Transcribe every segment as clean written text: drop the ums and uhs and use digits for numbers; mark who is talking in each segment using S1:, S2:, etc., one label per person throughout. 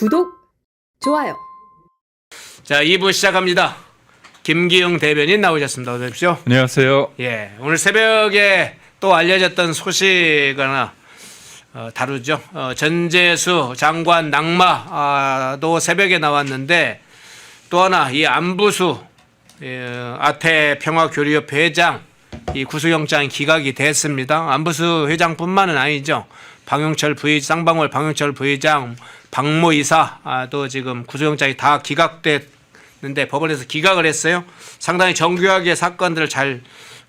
S1: 구독, 좋아요.
S2: 자, 2부 시작합니다. 김기영 대변인 나오셨습니다. 어서 오십시오.
S3: 안녕하세요.
S2: 예, 오늘 새벽에 또 알려졌던 소식 하나 다루죠. 전재수 장관 낙마도 새벽에 나왔는데 또 하나 이 안부수 아태 평화교류협회 회장 이 구속영장이 기각이 됐습니다. 안부수 회장뿐만은 아니죠. 방용철 쌍방울 방용철 부회장 박모 이사도 지금 구속영장이 다 기각됐는데 법원에서 기각을 했어요. 상당히 정교하게 사건들을 잘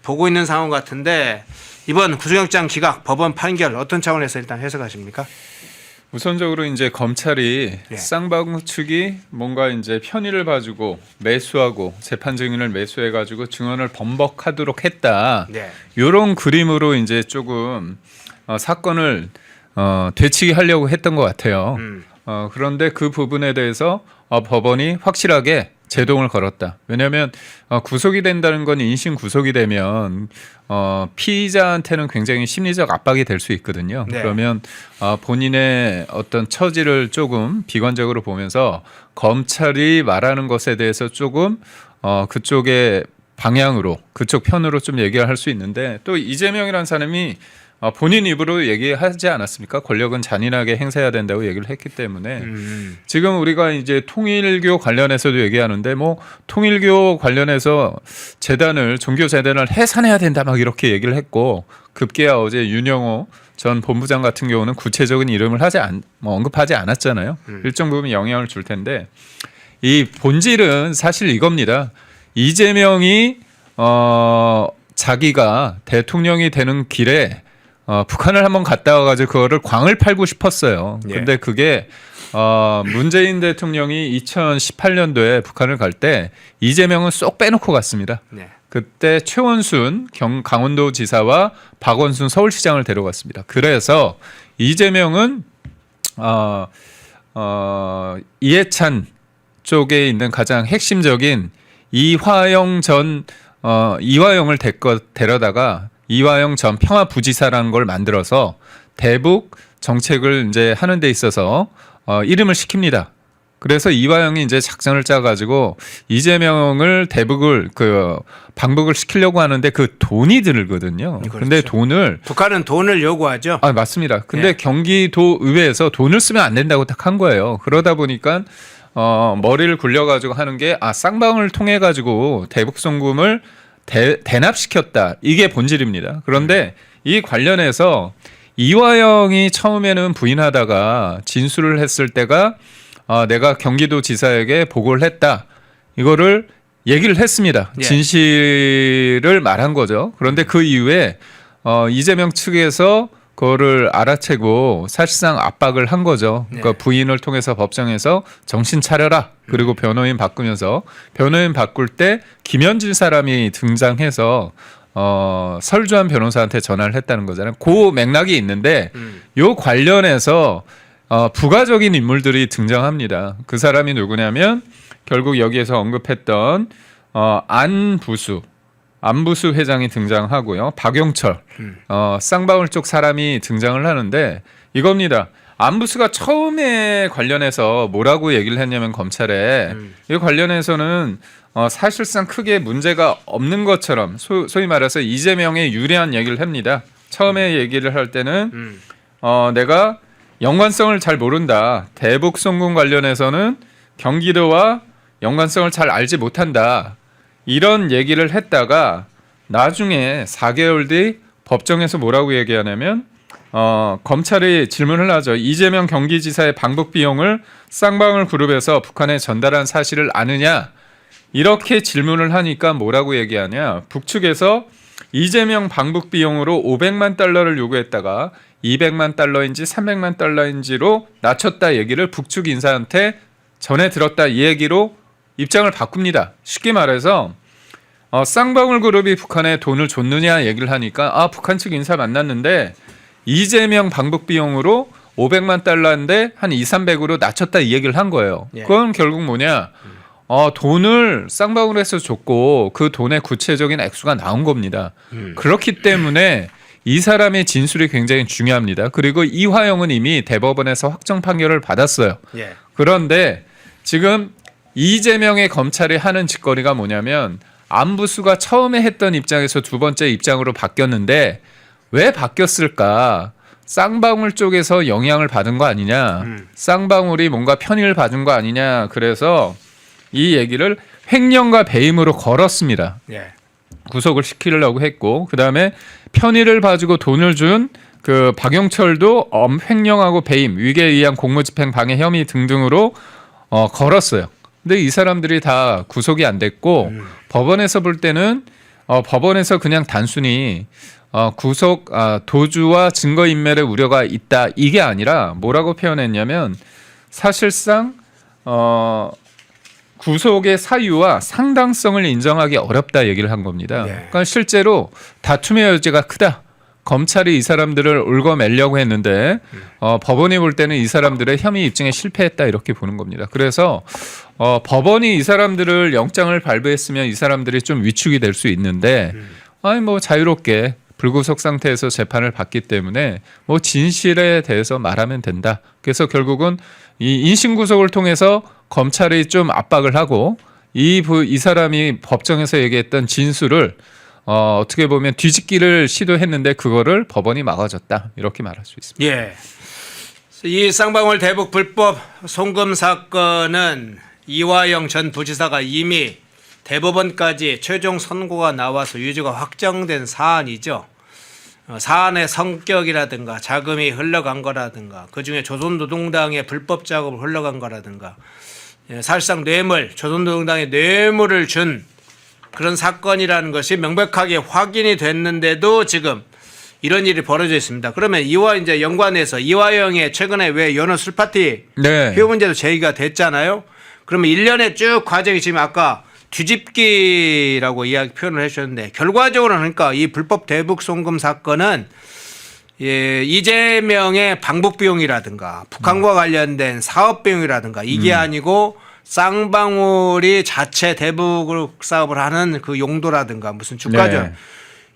S2: 보고 있는 상황 같은데 이번 구속영장 기각 법원 판결 어떤 차원에서 일단 해석하십니까?
S3: 우선적으로 이제 검찰이 쌍방울 측이 뭔가 이제 편의를 봐주고 매수하고 재판 증인을 매수해가지고 증언을 번복하도록 했다.
S2: 네.
S3: 이런 그림으로 이제 조금 사건을 되치게 하려고 했던 것 같아요. 그런데 그 부분에 대해서 법원이 확실하게 제동을 걸었다. 왜냐하면 구속이 된다는 건 인신 구속이 되면 피의자한테는 굉장히 심리적 압박이 될 수 있거든요.
S2: 네.
S3: 그러면 본인의 어떤 처지를 조금 비관적으로 보면서 검찰이 말하는 것에 대해서 조금 그쪽의 방향으로 그쪽 편으로 좀 얘기를 할 수 있는데 또 이재명이라는 사람이 본인 입으로 얘기하지 않았습니까? 권력은 잔인하게 행사해야 된다고 얘기를 했기 때문에 지금 우리가 이제 통일교 관련해서도 얘기하는데 뭐 통일교 관련해서 재단을 종교 재단을 해산해야 된다 막 이렇게 얘기를 했고 급기야 어제 윤영호 전 본부장 같은 경우는 구체적인 이름을 언급하지 않았잖아요. 일정 부분 영향을 줄 텐데 이 본질은 사실 이겁니다. 이재명이 자기가 대통령이 되는 길에 북한을 한번 갔다 와가지고 그거를 광을 팔고 싶었어요. 근데 그게 문재인 대통령이 2018년도에 북한을 갈 때 이재명은 쏙 빼놓고 갔습니다.
S2: 네.
S3: 그때 최원순 강원도 지사와 박원순 서울시장을 데려갔습니다. 그래서 이재명은 이해찬 쪽에 있는 가장 핵심적인 이화영을 데려다가 이화영 전 평화부지사라는 걸 만들어서 대북 정책을 이제 하는 데 있어서 이름을 시킵니다. 그래서 이화영이 이제 작전을 짜가지고 이재명을 대북을 방북을 시키려고 하는데 그 돈이 들거든요.
S2: 그렇죠.
S3: 근데
S2: 북한은 돈을 요구하죠.
S3: 맞습니다. 근데 경기도 의회에서 돈을 쓰면 안 된다고 딱 한 거예요. 그러다 보니까 머리를 굴려가지고 하는 게 쌍방울을 통해 가지고 대북 송금을 대납시켰다. 이게 본질입니다. 그런데 이 관련해서 이화영이 처음에는 부인하다가 진술을 했을 때가 내가 경기도 지사에게 보고를 했다. 이거를 얘기를 했습니다. 진실을 말한 거죠. 그런데 그 이후에 이재명 측에서 그거를 알아채고 사실상 압박을 한 거죠. 그러니까 부인을 통해서 법정에서 정신 차려라. 그리고 변호인 바꾸면서 변호인 바꿀 때 김현진 사람이 등장해서 설주한 변호사한테 전화를 했다는 거잖아요. 그 맥락이 있는데 요 관련해서 부가적인 인물들이 등장합니다. 그 사람이 누구냐면 결국 여기에서 언급했던 안부수 회장이 등장하고요. 박용철 쌍방울 쪽 사람이 등장을 하는데 이겁니다. 안부수가 처음에 관련해서 뭐라고 얘기를 했냐면 검찰에 이 관련해서는 사실상 크게 문제가 없는 것처럼 소위 말해서 이재명에 유리한 얘기를 합니다. 처음에 얘기를 할 때는 내가 연관성을 잘 모른다. 대북 송금 관련해서는 경기도와 연관성을 잘 알지 못한다. 이런 얘기를 했다가 나중에 4개월 뒤 법정에서 뭐라고 얘기하냐면 검찰이 질문을 하죠. 이재명 경기지사의 방북 비용을 쌍방울 그룹에서 북한에 전달한 사실을 아느냐? 이렇게 질문을 하니까 뭐라고 얘기하냐? 북측에서 이재명 방북 비용으로 500만 달러를 요구했다가 200만 달러인지 300만 달러인지로 낮췄다 얘기를 북측 인사한테 전해 들었다 이 얘기로 입장을 바꿉니다. 쉽게 말해서 쌍방울 그룹이 북한에 돈을 줬느냐 얘기를 하니까 북한 측 인사 만났는데 이재명 방북 비용으로 500만 달러인데 한 200~300으로 낮췄다 이 얘기를 한 거예요. 그건 결국 뭐냐? 돈을 쌍방울에서 줬고 그 돈의 구체적인 액수가 나온 겁니다. 그렇기 때문에 이 사람의 진술이 굉장히 중요합니다. 그리고 이화영은 이미 대법원에서 확정 판결을 받았어요. 그런데 지금 이재명의 검찰이 하는 짓거리가 뭐냐면 안부수가 처음에 했던 입장에서 두 번째 입장으로 바뀌었는데 왜 바뀌었을까? 쌍방울 쪽에서 영향을 받은 거 아니냐? 쌍방울이 뭔가 편의를 받은 거 아니냐? 그래서 이 얘기를 횡령과 배임으로 걸었습니다.
S2: 예.
S3: 구속을 시키려고 했고 그다음에 편의를 봐주고 돈을 준 그 박영철도 횡령하고 배임, 위계에 의한 공무집행 방해 혐의 등등으로 걸었어요. 근데 이 사람들이 다 구속이 안 됐고 법원에서 볼 때는 법원에서 그냥 단순히 구속 도주와 증거인멸의 우려가 있다 이게 아니라 뭐라고 표현했냐면 사실상 구속의 사유와 상당성을 인정하기 어렵다 얘기를 한 겁니다.
S2: 네.
S3: 그러니까 실제로 다툼의 여지가 크다. 검찰이 이 사람들을 얽어매려고 했는데 법원이 볼 때는 이 사람들의 혐의 입증에 실패했다 이렇게 보는 겁니다. 그래서 법원이 이 사람들을 영장을 발부했으면 이 사람들이 좀 위축이 될 수 있는데 아니 뭐 자유롭게 불구속 상태에서 재판을 받기 때문에 뭐 진실에 대해서 말하면 된다. 그래서 결국은 이 인신구속을 통해서 검찰이 좀 압박을 하고 이 사람이 법정에서 얘기했던 진술을 어떻게 보면 뒤집기를 시도했는데 그거를 법원이 막아줬다 이렇게 말할 수 있습니다.
S2: 예. 이 쌍방울 대북 불법 송금 사건은 이화영 전 부지사가 이미 대법원까지 최종 선고가 나와서 유죄가 확정된 사안이죠. 사안의 성격이라든가 자금이 흘러간 거라든가 그중에 조선노동당의 불법 작업을 흘러간 거라든가 사실상 뇌물, 조선노동당의 뇌물을 준 그런 사건이라는 것이 명백하게 확인이 됐는데도 지금 이런 일이 벌어져 있습니다. 그러면 이와 이제 연관해서 이화영의 최근에 왜 연어 술 파티
S3: 네.
S2: 회유 문제도 제기가 됐잖아요. 그러면 1년의 쭉 과정이 지금 아까 뒤집기라고 이야기 표현을 해주셨는데 결과적으로는 그러니까 이 불법 대북 송금 사건은 이재명의 방북 비용이라든가 북한과 관련된 사업 비용이라든가 이게 아니고 쌍방울이 자체 대북 사업을 하는 그 용도라든가 무슨 주가죠.
S3: 네.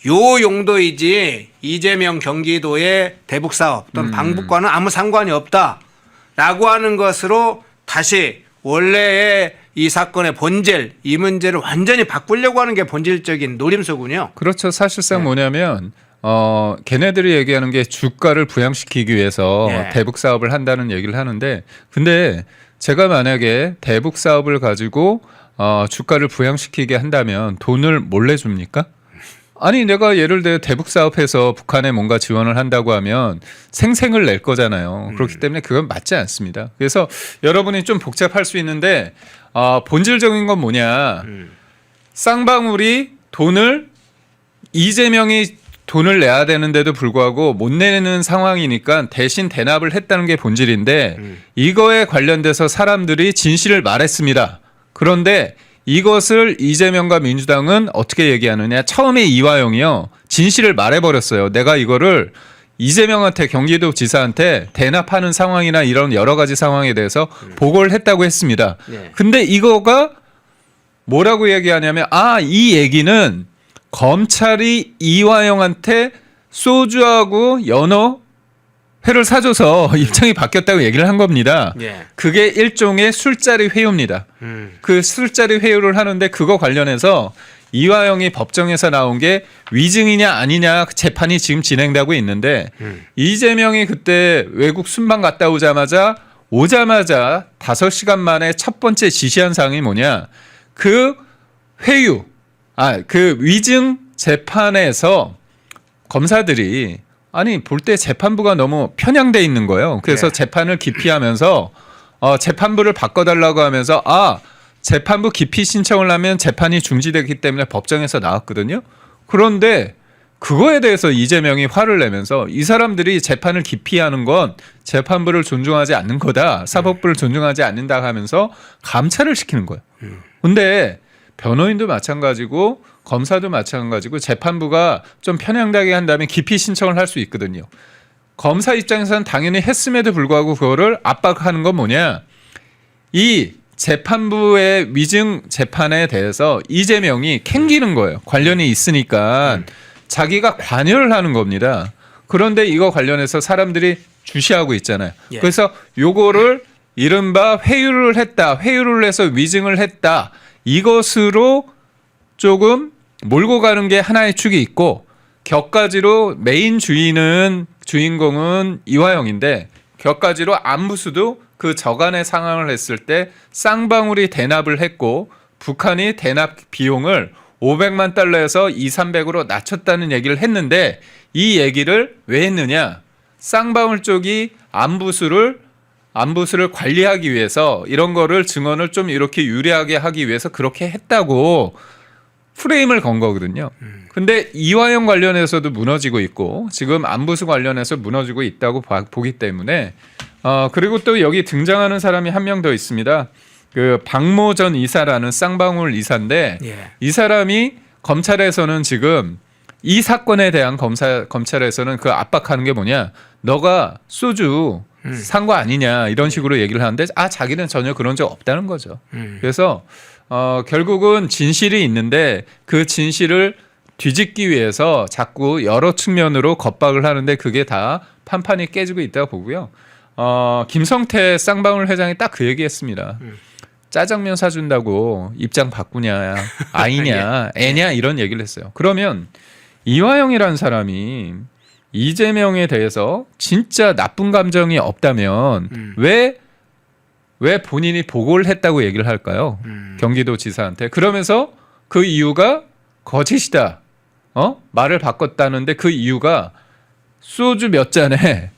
S2: 요 용도이지 이재명 경기도의 대북 사업 또는 방북과는 아무 상관이 없다라고 하는 것으로 다시 원래의 이 사건의 본질, 이 문제를 완전히 바꾸려고 하는 게 본질적인 노림수군요.
S3: 그렇죠. 사실상 뭐냐면 걔네들이 얘기하는 게 주가를 부양시키기 위해서
S2: 네.
S3: 대북 사업을 한다는 얘기를 하는데 근데 제가 만약에 대북 사업을 가지고 주가를 부양시키게 한다면 돈을 몰래 줍니까? 아니 내가 예를 들어 대북 사업해서 북한에 뭔가 지원을 한다고 하면 생생을 낼 거잖아요. 그렇기 때문에 그건 맞지 않습니다. 그래서 여러분이 좀 복잡할 수 있는데 본질적인 건 뭐냐. 쌍방울이 이재명이 돈을 내야 되는데도 불구하고 못 내는 상황이니까 대신 대납을 했다는 게 본질인데 이거에 관련돼서 사람들이 진실을 말했습니다. 그런데 이것을 이재명과 민주당은 어떻게 얘기하느냐. 처음에 이화영이요. 진실을 말해버렸어요. 내가 이거를 이재명한테 경기도 지사한테 대납하는 상황이나 이런 여러 가지 상황에 대해서 보고를 했다고 했습니다.
S2: 네.
S3: 근데 이거가 뭐라고 얘기하냐면 이 얘기는 검찰이 이화영한테 소주하고 연어 회를 사줘서 입장이 바뀌었다고 얘기를 한 겁니다.
S2: 예.
S3: 그게 일종의 술자리 회유입니다. 그 술자리 회유를 하는데 그거 관련해서 이화영이 법정에서 나온 게 위증이냐 아니냐 재판이 지금 진행되고 있는데 이재명이 그때 외국 순방 갔다 오자마자 5시간 만에 첫 번째 지시한 사항이 뭐냐. 그 회유, 그 위증 재판에서 검사들이 볼 때 재판부가 너무 편향돼 있는 거예요. 그래서
S2: 네.
S3: 재판을 기피하면서 재판부를 바꿔달라고 하면서 재판부 기피 신청을 하면 재판이 중지되기 때문에 법정에서 나왔거든요. 그런데 그거에 대해서 이재명이 화를 내면서 이 사람들이 재판을 기피하는 건 재판부를 존중하지 않는 거다. 사법부를 존중하지 않는다 하면서 감찰을 시키는 거예요. 근데 변호인도 마찬가지고 검사도 마찬가지고 재판부가 좀 편향되게 한다면 기피 신청을 할 수 있거든요. 검사 입장에서는 당연히 했음에도 불구하고 그거를 압박하는 건 뭐냐. 이 재판부의 위증 재판에 대해서 이재명이 캥기는 거예요. 관련이 있으니까 자기가 관여를 하는 겁니다. 그런데 이거 관련해서 사람들이 주시하고 있잖아요.
S2: 예.
S3: 그래서 요거를 이른바 회유를 했다, 회유를 해서 위증을 했다, 이것으로 조금 몰고 가는 게 하나의 축이 있고, 격가지로 메인 주인공은 이화영인데 격가지로 안부수도 그 저간의 상황을 했을 때 쌍방울이 대납을 했고 북한이 대납 비용을 500만 달러에서 2,300으로 낮췄다는 얘기를 했는데, 이 얘기를 왜 했느냐? 쌍방울 쪽이 안부수를 관리하기 위해서, 이런 거를 증언을 좀 이렇게 유리하게 하기 위해서 그렇게 했다고 프레임을 건 거거든요. 근데 이화영 관련해서도 무너지고 있고 지금 안부수 관련해서 무너지고 있다고 보기 때문에, 그리고 또 여기 등장하는 사람이 한 명 더 있습니다. 그 박모 전 이사라는 쌍방울 이사인데,
S2: 예.
S3: 이 사람이 검찰에서는 지금 이 사건에 대한 검찰에서는 그 압박하는 게 뭐냐, 너가 소주 산 거 아니냐, 이런 식으로 얘기를 하는데, 자기는 전혀 그런 적 없다는 거죠. 그래서 결국은 진실이 있는데 그 진실을 뒤집기 위해서 자꾸 여러 측면으로 겁박을 하는데 그게 다 판판이 깨지고 있다고 보고요. 김성태 쌍방울 회장이 딱 그 얘기했습니다. 짜장면 사준다고 입장 바꾸냐, 아이냐, 애냐, 이런 얘기를 했어요. 그러면 이화영이라는 사람이 이재명에 대해서 진짜 나쁜 감정이 없다면 왜 본인이 보고를 했다고 얘기를 할까요? 경기도지사한테. 그러면서 그 이유가 거짓이다, 말을 바꿨다는데 그 이유가 소주 몇 잔에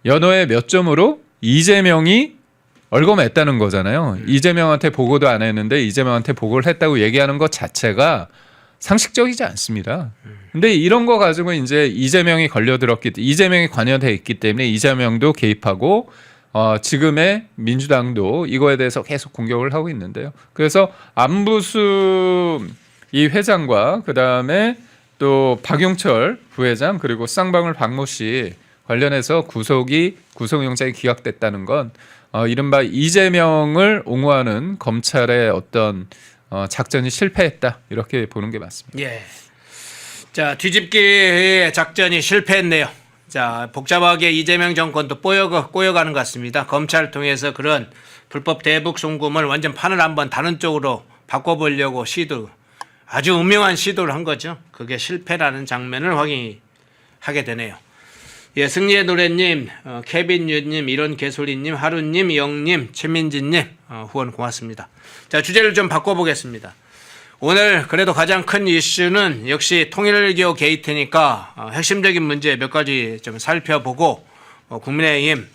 S3: 연어에 몇 점으로 이재명이 얼검했다는 거잖아요. 이재명한테 보고도 안 했는데 이재명한테 보고를 했다고 얘기하는 것 자체가 상식적이지 않습니다. 근데 이런 거 가지고 이제 이재명이 이재명이 관여돼 있기 때문에 이재명도 개입하고 지금의 민주당도 이거에 대해서 계속 공격을 하고 있는데요. 그래서 안부수 이 회장과 그다음에 또 박용철 부회장 그리고 쌍방울 박모 씨 관련해서 구속영장이 기각됐다는 건 이른바 이재명을 옹호하는 검찰의 어떤 작전이 실패했다, 이렇게 보는 게 맞습니다.
S2: 예. 자, 뒤집기 작전이 실패했네요. 자, 복잡하게 이재명 정권도 꼬여가는 것 같습니다. 검찰을 통해서 그런 불법 대북 송금을 완전 판을 한번 다른 쪽으로 바꿔보려고 아주 음흉한 시도를 한 거죠. 그게 실패라는 장면을 확인하게 되네요. 예, 승리의 노래님, 케빈 유님, 이런 개소리님, 하루님, 영님, 최민진님 후원 고맙습니다. 자, 주제를 좀 바꿔보겠습니다. 오늘 그래도 가장 큰 이슈는 역시 통일교 게이트니까 핵심적인 문제 몇 가지 좀 살펴보고 국민의힘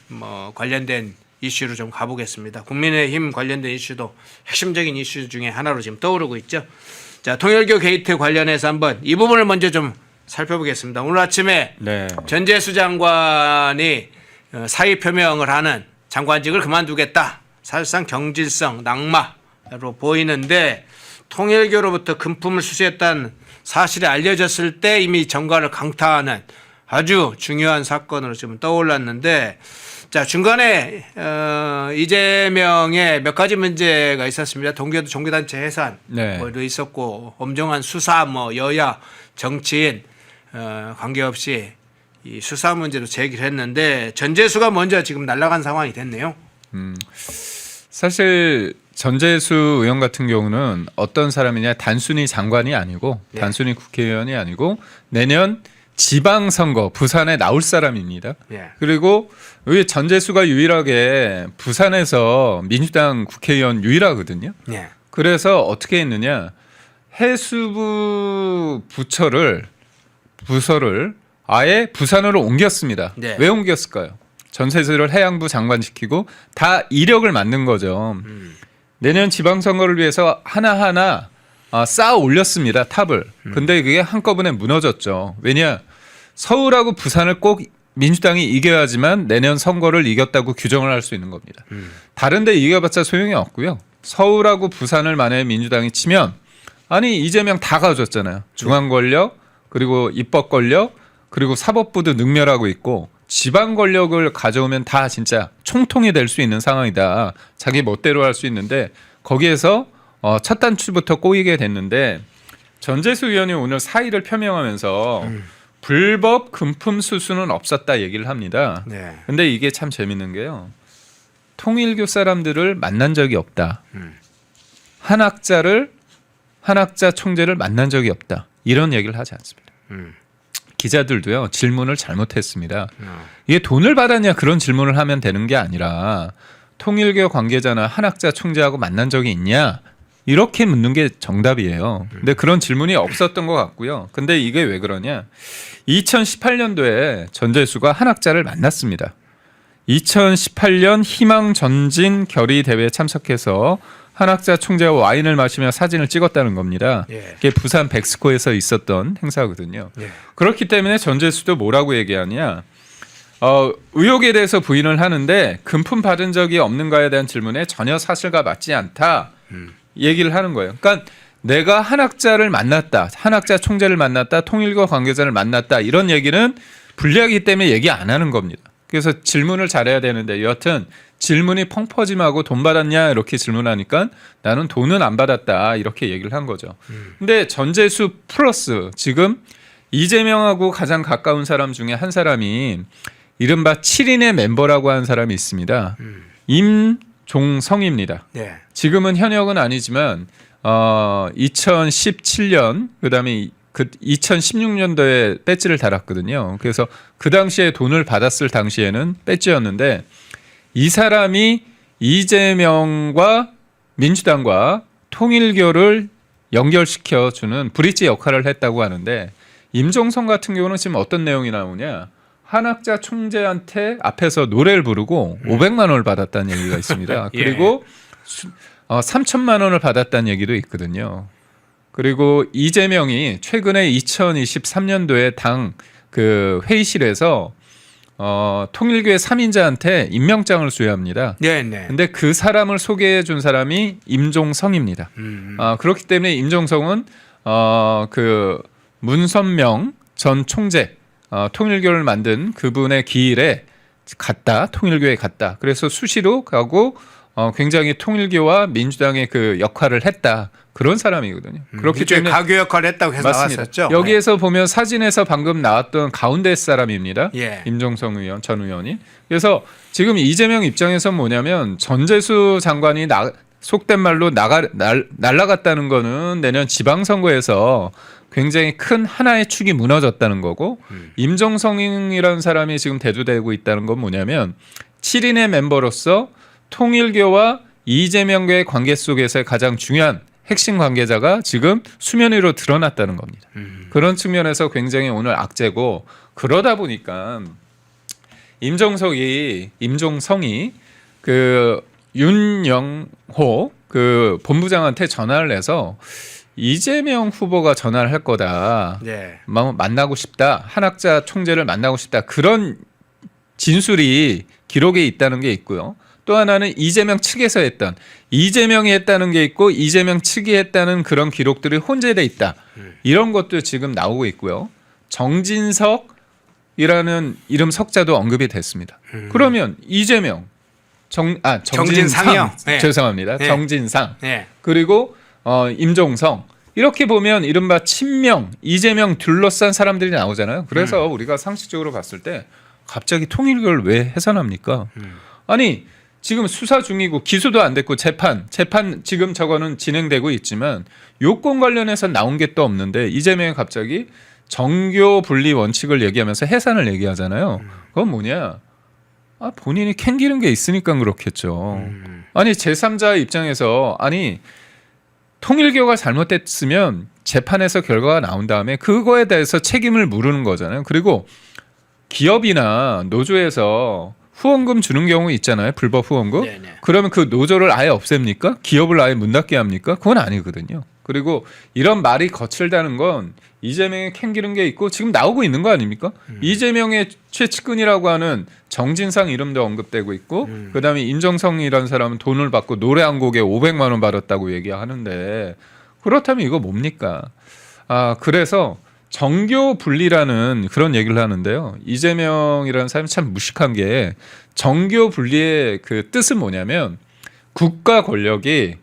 S2: 관련된 이슈로 좀 가보겠습니다. 국민의힘 관련된 이슈도 핵심적인 이슈 중에 하나로 지금 떠오르고 있죠. 자, 통일교 게이트 관련해서 한번 이 부분을 먼저 좀 살펴보겠습니다. 오늘 아침에 전재수 장관이 사의 표명을 하는, 장관직을 그만두겠다, 사실상 경질성, 낙마로 보이는데, 통일교로부터 금품을 수수했다는 사실이 알려졌을 때 이미 정가를 강타하는 아주 중요한 사건으로 지금 떠올랐는데, 자, 중간에 이재명의 몇 가지 문제가 있었습니다. 동교도 종교단체 해산 뭐도 있었고, 엄정한 수사, 여야 정치인 관계없이 이 수사 문제도 제기를 했는데, 전재수가 먼저 지금 날아간 상황이 됐네요.
S3: 사실 전재수 의원 같은 경우는 어떤 사람이냐, 단순히 장관이 아니고 단순히 국회의원이 아니고 내년 지방선거 부산에 나올 사람입니다. 그리고 왜 전재수가 유일하게 부산에서 민주당 국회의원 유일하거든요. 그래서 어떻게 했느냐, 해수부 부서를 아예 부산으로 옮겼습니다. 왜 옮겼을까요? 전재수를 해양부 장관 시키고 다 이력을 만든 거죠. 내년 지방선거를 위해서 하나하나 쌓아 올렸습니다, 탑을. 근데 그게 한꺼번에 무너졌죠. 왜냐, 서울하고 부산을 꼭 민주당이 이겨야지만 내년 선거를 이겼다고 규정을 할 수 있는 겁니다. 다른 데 이겨봤자 소용이 없고요. 서울하고 부산을 만약에 민주당이 치면, 아니 이재명 다 가져왔잖아요. 중앙 권력, 그리고 입법 권력, 그리고 사법부도 능멸하고 있고, 지방 권력을 가져오면 다 진짜 총통이 될 수 있는 상황이다. 자기 멋대로 할 수 있는데, 거기에서 첫 단추부터 꼬이게 됐는데, 전재수 의원이 오늘 사의를 표명하면서 불법 금품 수수는 없었다 얘기를 합니다. 근데 이게 참 재밌는 게요, 통일교 사람들을 만난 적이 없다. 한학자 총재를 만난 적이 없다. 이런 얘기를 하지 않습니다. 기자들도요 질문을 잘못했습니다. 이게 돈을 받았냐 그런 질문을 하면 되는 게 아니라 통일교 관계자나 한학자 총재하고 만난 적이 있냐 이렇게 묻는 게 정답이에요. 근데 그런 질문이 없었던 것 같고요. 근데 이게 왜 그러냐? 2018년도에 전재수가 한학자를 만났습니다. 2018년 희망 전진 결의 대회에 참석해서 한학자 총재와 와인을 마시며 사진을 찍었다는 겁니다.
S2: 예.
S3: 이게 부산 백스코에서 있었던 행사거든요.
S2: 예.
S3: 그렇기 때문에 전재수도 뭐라고 얘기하냐? 의혹에 대해서 부인을 하는데 금품 받은 적이 없는가에 대한 질문에 전혀 사실과 맞지 않다 얘기를 하는 거예요. 그러니까 내가 한학자를 만났다, 한학자 총재를 만났다, 통일교 관계자를 만났다 이런 얘기는 불리하기 때문에 얘기 안 하는 겁니다. 그래서 질문을 잘해야 되는데 여하튼 질문이 펑퍼짐하고 돈 받았냐 이렇게 질문하니까 나는 돈은 안 받았다 이렇게 얘기를 한 거죠. 근데 전재수 플러스 지금 이재명하고 가장 가까운 사람 중에 한 사람이 이른바 7인의 멤버라고 하는 사람이 있습니다. 임종성입니다.
S2: 네.
S3: 지금은 현역은 아니지만 2017년 그다음에 2016년도에 배지를 달았거든요. 그래서 그 당시에 돈을 받았을 당시에는 배지였는데 이 사람이 이재명과 민주당과 통일교를 연결시켜주는 브릿지 역할을 했다고 하는데 임종성 같은 경우는 지금 어떤 내용이 나오냐. 한학자 총재한테 앞에서 노래를 부르고 500만 원을 받았다는 얘기가 있습니다.
S2: 예.
S3: 그리고 3천만 원을 받았다는 얘기도 있거든요. 그리고 이재명이 최근에 2023년도에 당 그 회의실에서 통일교의 3인자한테 임명장을 수여합니다.
S2: 네.
S3: 근데 그 사람을 소개해 준 사람이 임종성입니다. 그렇기 때문에 임종성은 그 문선명 전 총재 통일교를 만든 그분의 기일에 갔다. 통일교에 갔다. 그래서 수시로 가고 굉장히 통일교와 민주당의 그 역할을 했다. 그런 사람이거든요. 그렇기 때문에
S2: 가교 역할을 했다고 해서
S3: 맞습니다.
S2: 나왔었죠.
S3: 여기에서 보면 사진에서 방금 나왔던 가운데 사람입니다.
S2: 예.
S3: 임종성 의원 전 의원이. 그래서 지금 이재명 입장에서는 뭐냐면 전재수 장관이 속된 말로 날아갔다는 거는 내년 지방선거에서 굉장히 큰 하나의 축이 무너졌다는 거고 임종성이라는 사람이 지금 대두되고 있다는 건 뭐냐면 7인의 멤버로서 통일교와 이재명과의 관계 속에서의 가장 중요한 핵심 관계자가 지금 수면 위로 드러났다는 겁니다. 그런 측면에서 굉장히 오늘 악재고 그러다 보니까 임종성이 그 윤영호 그 본부장한테 전화를 해서 이재명 후보가 전화를 할 거다.
S2: 네.
S3: 만나고 싶다. 한학자 총재를 만나고 싶다. 그런 진술이 기록에 있다는 게 있고요. 또 하나는 이재명 측에서 했던 이재명이 했다는 게 있고 이재명 측이 했다는 그런 기록들이 혼재돼 있다. 이런 것도 지금 나오고 있고요. 정진석이라는 이름 석자도 언급이 됐습니다. 그러면 이재명 정진상이요.
S2: 네.
S3: 죄송합니다.
S2: 네.
S3: 정진상
S2: 네.
S3: 그리고 임종성 이렇게 보면 이른바 친명 이재명 둘러싼 사람들이 나오잖아요. 그래서 우리가 상식적으로 봤을 때 갑자기 통일교를 왜 해산합니까? 아니 지금 수사 중이고 기소도 안 됐고 재판 지금 저거는 진행되고 있지만 요건 관련해서 나온 게 또 없는데 이재명이 갑자기 정교 분리 원칙을 얘기하면서 해산을 얘기하잖아요. 그건 뭐냐? 본인이 캥기는 게 있으니까 그렇겠죠. 아니 제3자 입장에서 아니 통일교가 잘못됐으면 재판에서 결과가 나온 다음에 그거에 대해서 책임을 물으는 거잖아요. 그리고 기업이나 노조에서 후원금 주는 경우 있잖아요. 불법 후원금.
S2: 네네.
S3: 그러면 그 노조를 아예 없앱니까? 기업을 아예 문 닫게 합니까? 그건 아니거든요. 그리고 이런 말이 거칠다는 건 이재명이 캥기는 게 있고 지금 나오고 있는 거 아닙니까? 이재명의 최측근이라고 하는 정진상 이름도 언급되고 있고 그다음에 임종성이라는 사람은 돈을 받고 노래 한 곡에 500만 원 받았다고 얘기하는데 그렇다면 이거 뭡니까? 그래서 정교 분리라는 그런 얘기를 하는데요. 이재명이라는 사람이 참 무식한 게 정교 분리의 그 뜻은 뭐냐면 국가 권력이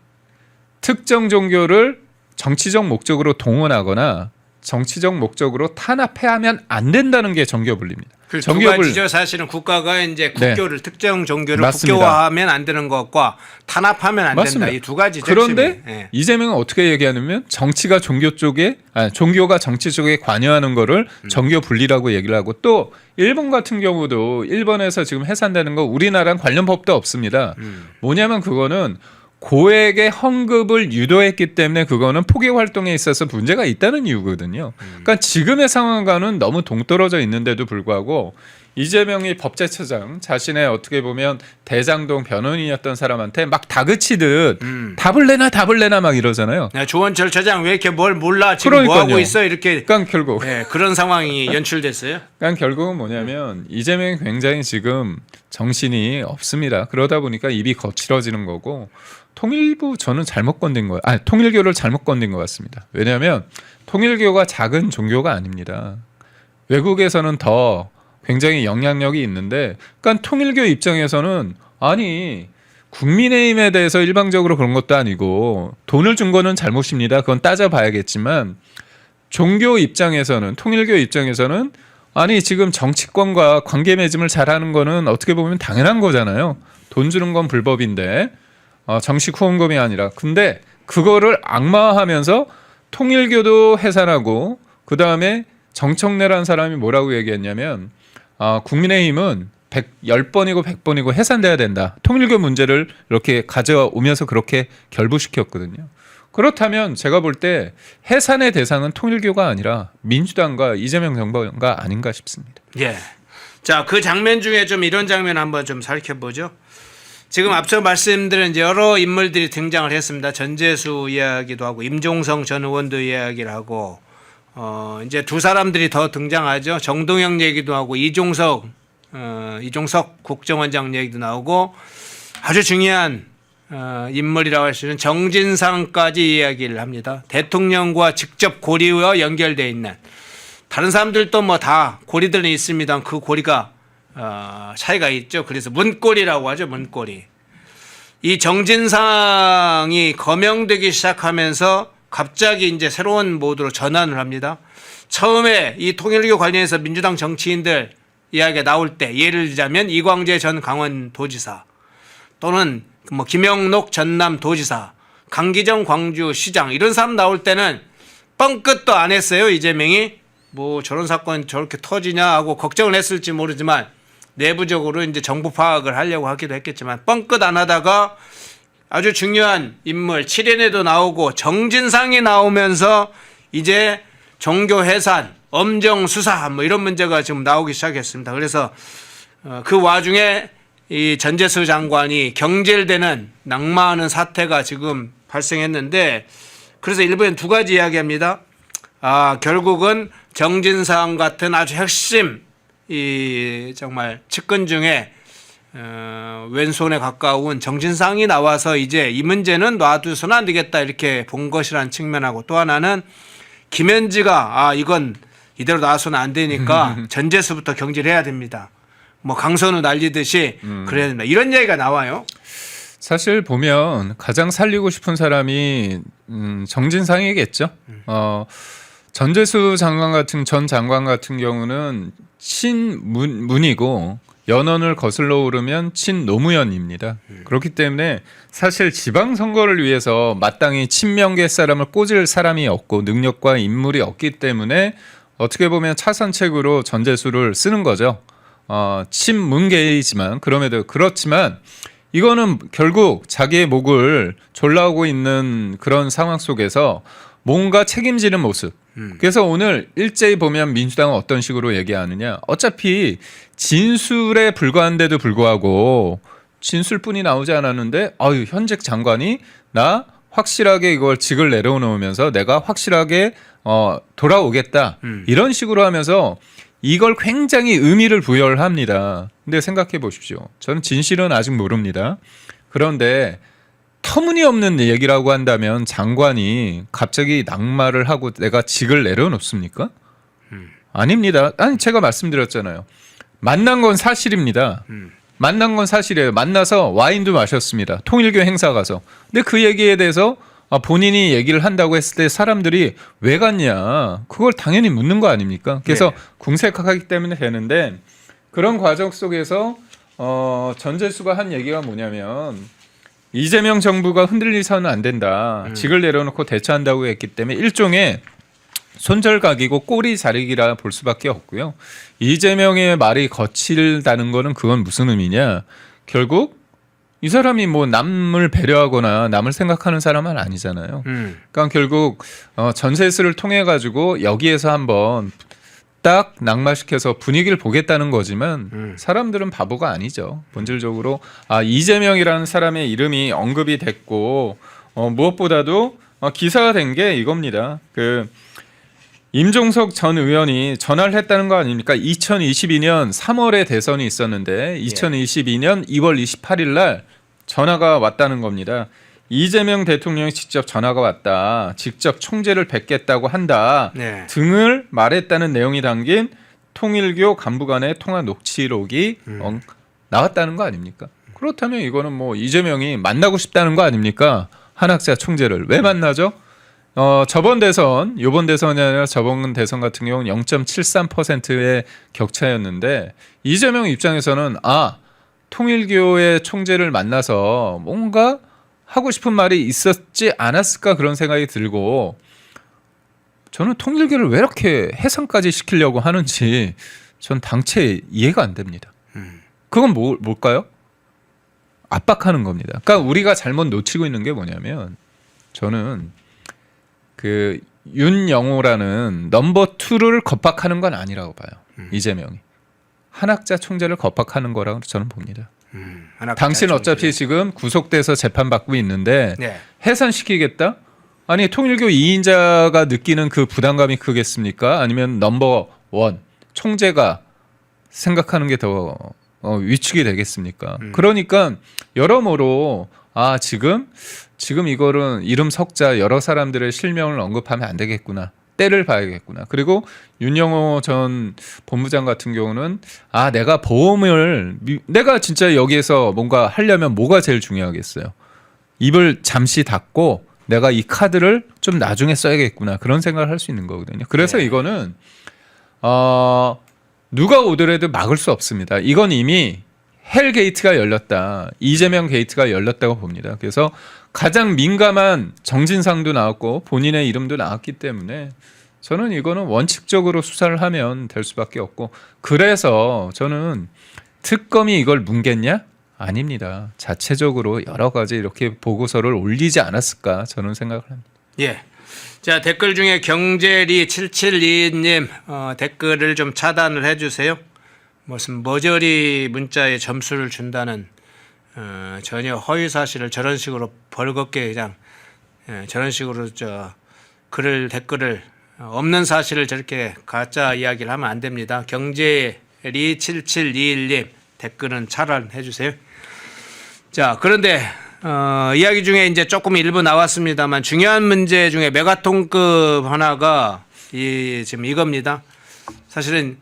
S3: 특정 종교를 정치적 목적으로 동원하거나 정치적 목적으로 탄압해야 하면 안 된다는 게 정교 분리입니다.
S2: 그 두
S3: 정교협을
S2: 가지죠. 사실은 국가가 이제
S3: 네.
S2: 국교를 특정 종교를
S3: 맞습니다.
S2: 국교화하면 안 되는 것과 탄압하면 안
S3: 맞습니다.
S2: 된다. 이 두 가지.
S3: 그런데
S2: 예.
S3: 이재명은 어떻게 얘기하냐면 정치가 종교 쪽에 종교가 정치 쪽에 관여하는 거를 정교 분리라고 얘기를 하고 또 일본 같은 경우도 일본에서 지금 해산되는 거 우리나라랑 관련 법도 없습니다. 뭐냐면 그거는 고액의 헌금을 유도했기 때문에 그거는 포교 활동에 있어서 문제가 있다는 이유거든요. 그러니까 지금의 상황과는 너무 동떨어져 있는데도 불구하고 이재명이 법제처장 자신의 어떻게 보면 대장동 변호인이었던 사람한테 막 다그치듯 답을 내나 막 이러잖아요.
S2: 네, 조원철 처장 왜 이렇게 뭘 몰라 지금 뭐 하고
S3: 그러니까요.
S2: 있어 이렇게
S3: 그러니까 결국
S2: 예, 그런 상황이 연출됐어요.
S3: 그러니까 결국은 뭐냐면 이재명이 굉장히 지금 정신이 없습니다. 그러다 보니까 입이 거칠어지는 거고 통일부 저는 잘못 건든 거예요. 통일교를 잘못 건든 것 같습니다. 왜냐하면 통일교가 작은 종교가 아닙니다. 외국에서는 더 굉장히 영향력이 있는데, 그러니까 통일교 입장에서는 아니 국민의힘에 대해서 일방적으로 그런 것도 아니고 돈을 준 거는 잘못입니다. 그건 따져봐야겠지만 종교 입장에서는 통일교 입장에서는 아니 지금 정치권과 관계 맺음을 잘하는 거는 어떻게 보면 당연한 거잖아요. 돈 주는 건 불법인데 정식 후원금이 아니라. 근데 그거를 악마화하면서 통일교도 해산하고 그 다음에 정청래라는 사람이 뭐라고 얘기했냐면 국민의힘은 10번이고 100번이고 해산돼야 된다. 통일교 문제를 이렇게 가져오면서 그렇게 결부시켰거든요. 그렇다면 제가 볼 때 해산의 대상은 통일교가 아니라 민주당과 이재명 정부가 아닌가 싶습니다.
S2: 예. 자, 그 장면 중에 좀 이런 장면 한번 좀 살펴보죠. 지금 앞서 말씀드린 이제 여러 인물들이 등장을 했습니다. 전재수 이야기도 하고 임종성 전 의원도 이야기를 하고 이제 두 사람들이 더 등장하죠. 정동영 얘기도 하고 이종석 국정원장 얘기도 나오고 아주 중요한 인물이라고 할 수 있는 정진상까지 이야기를 합니다. 대통령과 직접 고리와 연결되어 있는 다른 사람들도 뭐 다 고리들은 있습니다. 그 고리가 차이가 있죠. 그래서 문고리라고 하죠. 문고리. 이 정진상이 거명되기 시작하면서 갑자기 이제 새로운 모드로 전환을 합니다. 처음에 이 통일교 관련해서 민주당 정치인들 이야기가 나올 때 예를 들자면 이광재 전 강원도지사 또는 뭐 김영록 전남도지사, 강기정 광주시장 이런 사람 나올 때는 뻥끗도 안 했어요. 이재명이 뭐 저런 사건 저렇게 터지냐 하고 걱정을 했을지 모르지만 내부적으로 이제 정보 파악을 하려고 하기도 했겠지만 뻥끗 안 하다가 아주 중요한 인물 7인에도 나오고 정진상이 나오면서 이제 종교 해산, 엄정 수사 뭐 이런 문제가 지금 나오기 시작했습니다. 그래서 그 와중에 이 전재수 장관이 경질되는 낙마하는 사태가 지금 발생했는데 그래서 일부엔 두 가지 이야기합니다. 결국은 정진상 같은 아주 핵심 이 정말 측근 중에 왼손에 가까운 정진상이 나와서 이제 이 문제는 놔두서는 안 되겠다 이렇게 본 것이라는 측면하고 또 하나는 김현지가 이건 이대로 놔서는 안 되니까 전재수부터 경질해야 됩니다. 뭐 강선우 날리듯이 그래야 된다. 이런 얘기가 나와요.
S3: 사실 보면 가장 살리고 싶은 사람이 정진상이겠죠. 전재수 전 장관 같은 경우는 친문이고 연원을 거슬러 오르면 친노무현입니다. 그렇기 때문에 사실 지방선거를 위해서 마땅히 친명계 사람을 꽂을 사람이 없고 능력과 인물이 없기 때문에 어떻게 보면 차선책으로 전재수를 쓰는 거죠. 친문계이지만 그렇지만 이거는 결국 자기의 목을 졸라오고 있는 그런 상황 속에서 뭔가 책임지는 모습. 그래서 오늘 일제히 보면 민주당은 어떤 식으로 얘기하느냐. 어차피 진술에 불과한데도 불구하고 진술뿐이 나오지 않았는데 현직 장관이 나 확실하게 이걸 직을 내려놓으면서 내가 확실하게 돌아오겠다. 이런 식으로 하면서 이걸 굉장히 의미를 부여를 합니다. 근데 생각해 보십시오. 저는 진실은 아직 모릅니다. 그런데 터무니없는 얘기라고 한다면 장관이 갑자기 낙마를 하고 내가 직을 내려놓습니까? 아닙니다. 제가 말씀드렸잖아요. 만난 건 사실입니다. 만난 건 사실이에요. 만나서 와인도 마셨습니다. 통일교 행사 가서. 근데 그 얘기에 대해서 본인이 얘기를 한다고 했을 때 사람들이 왜 갔냐. 그걸 당연히 묻는 거 아닙니까? 그래서
S2: 네.
S3: 궁색하기 때문에 되는데 그런 과정 속에서 전재수가 한 얘기가 뭐냐면 이재명 정부가 흔들리서는 안 된다. 직을 내려놓고 대처한다고 했기 때문에 일종의 손절각이고 꼬리 자르기라 볼 수밖에 없고요. 이재명의 말이 거칠다는 거는 그건 무슨 의미냐. 결국 이 사람이 뭐 남을 배려하거나 남을 생각하는 사람은 아니잖아요. 그러니까 결국 전세수를 통해 가지고 여기에서 한번 딱 낙마시켜서 분위기를 보겠다는 거지만 사람들은 바보가 아니죠. 본질적으로 이재명이라는 사람의 이름이 언급이 됐고 무엇보다도 기사가 된 게 이겁니다. 임종석 전 의원이 전화를 했다는 거 아닙니까? 2022년 3월에 대선이 있었는데 2022년 2월 28일 날 전화가 왔다는 겁니다. 이재명 대통령이 직접 전화가 왔다. 직접 총재를 뵙겠다고 한다.
S2: 네.
S3: 등을 말했다는 내용이 담긴 통일교 간부 간의 통화 녹취록이 나왔다는 거 아닙니까? 그렇다면 이거는 뭐 이재명이 만나고 싶다는 거 아닙니까? 한학자 총재를. 왜 만나죠? 저번 대선, 요번 대선이 아니라 저번 대선 같은 경우는 0.73%의 격차였는데 이재명 입장에서는 통일교의 총재를 만나서 뭔가 하고 싶은 말이 있었지 않았을까 그런 생각이 들고 저는 통일교를 왜 이렇게 해산까지 시키려고 하는지 전 당체 이해가 안 됩니다. 그건 뭘까요? 압박하는 겁니다. 그러니까 우리가 잘못 놓치고 있는 게 뭐냐면 저는 윤영호라는 넘버 2를 겁박하는 건 아니라고 봐요. 이재명이. 한학자 총재를 겁박하는 거라고 저는 봅니다. 당신 어차피 지금 구속돼서 재판받고 있는데
S2: 네.
S3: 해산시키겠다? 아니 통일교 2인자가 느끼는 그 부담감이 크겠습니까? 아니면 넘버 1 총재가 생각하는 게 더 위축이 되겠습니까? 그러니까 여러모로 지금 이거는 이름 석자 여러 사람들의 실명을 언급하면 안 되겠구나. 때를 봐야겠구나. 그리고 윤영호 전 본부장 같은 경우는 내가 진짜 여기에서 뭔가 하려면 뭐가 제일 중요하겠어요. 입을 잠시 닫고 내가 이 카드를 좀 나중에 써야겠구나. 그런 생각을 할 수 있는 거거든요. 그래서 이거는 누가 오더라도 막을 수 없습니다. 이건 이미 헬 게이트가 열렸다. 이재명 게이트가 열렸다고 봅니다. 그래서 가장 민감한 정진상도 나왔고 본인의 이름도 나왔기 때문에 저는 이거는 원칙적으로 수사를 하면 될 수밖에 없고 그래서 저는 특검이 이걸 뭉갰냐? 아닙니다. 자체적으로 여러 가지 이렇게 보고서를 올리지 않았을까 저는 생각을 합니다.
S2: 예. 자, 댓글 중에 경제리 7722님 댓글을 좀 차단을 해주세요. 무슨 머저리 문자에 점수를 준다는 전혀 허위 사실을 저런 식으로 벌겋게 그냥 저런 식으로 글을 댓글을 없는 사실을 저렇게 가짜 이야기를 하면 안 됩니다. 경제리 7721님 댓글은 차단해 주세요. 자, 그런데 이야기 중에 이제 조금 일부 나왔습니다만 중요한 문제 중에 메가톤급 하나가 지금 이겁니다. 사실은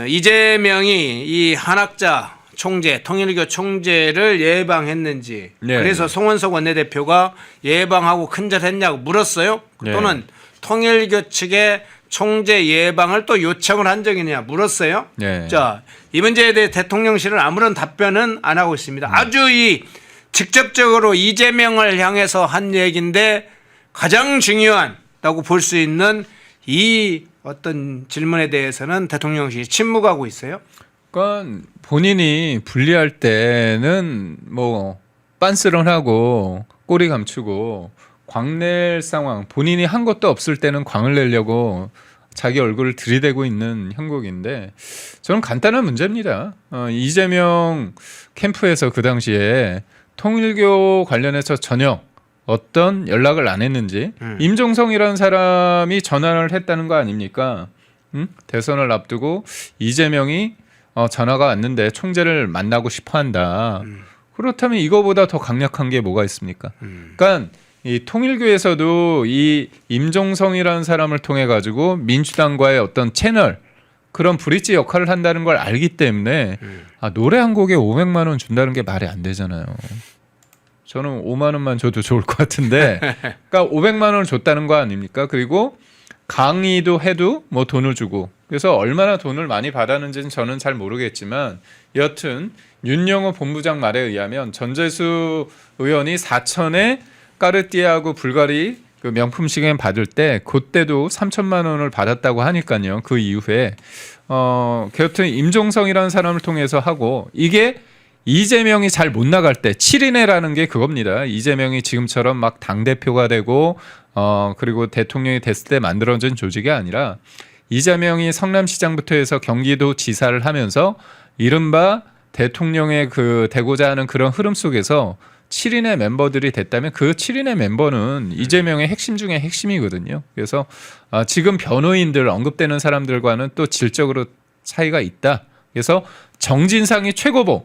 S2: 이재명이 이 한학자 총재, 통일교 총재를 예방했는지 그래서 송원석 원내대표가 예방하고 큰절했냐고 물었어요. 또는 통일교 측의 총재 예방을 또 요청을 한 적이 있느냐 물었어요. 자, 이 문제에 대해 대통령실은 아무런 답변은 안 하고 있습니다. 아주 직접적으로 이재명을 향해서 한 얘기인데 가장 중요하다고 볼 수 있는 이 어떤 질문에 대해서는 대통령실이 침묵하고 있어요.
S3: 그러니까 본인이 분리할 때는 뭐 빤스런 하고 꼬리 감추고 광낼 상황 본인이 한 것도 없을 때는 광을 내려고 자기 얼굴을 들이대고 있는 형국인데 저는 간단한 문제입니다. 이재명 캠프에서 그 당시에 통일교 관련해서 전혀 어떤 연락을 안 했는지 임종성이라는 사람이 전화를 했다는 거 아닙니까? 대선을 앞두고 이재명이 전화가 왔는데 총재를 만나고 싶어한다. 그렇다면 이거보다 더 강력한 게 뭐가 있습니까? 그러니까 이 통일교에서도 이 임종성이라는 사람을 통해 가지고 민주당과의 어떤 채널 그런 브릿지 역할을 한다는 걸 알기 때문에 노래 한 곡에 500만 원 준다는 게 말이 안 되잖아요. 저는 5만 원만 줘도 좋을 것 같은데, 그러니까 500만 원을 줬다는 거 아닙니까? 그리고 강의도 해도 뭐 돈을 주고 그래서 얼마나 돈을 많이 받았는지는 저는 잘 모르겠지만 여튼 윤영호 본부장 말에 의하면 전재수 의원이 사천에 까르띠에하고 불가리 그 명품 시계를 받을 때 그때도 3천만 원을 받았다고 하니까요. 그 이후에 여튼 임종성이라는 사람을 통해서 하고 이게 이재명이 잘 못 나갈 때 7인회라는 게 그겁니다. 이재명이 지금처럼 막 당대표가 되고 그리고 대통령이 됐을 때 만들어진 조직이 아니라 이재명이 성남시장부터 해서 경기도 지사를 하면서 이른바 대통령의 그 되고자 하는 그런 흐름 속에서 7인의 멤버들이 됐다면 그 7인의 멤버는 이재명의 핵심 중에 핵심이거든요. 그래서 지금 변호인들 언급되는 사람들과는 또 질적으로 차이가 있다. 그래서 정진상이 최고봉,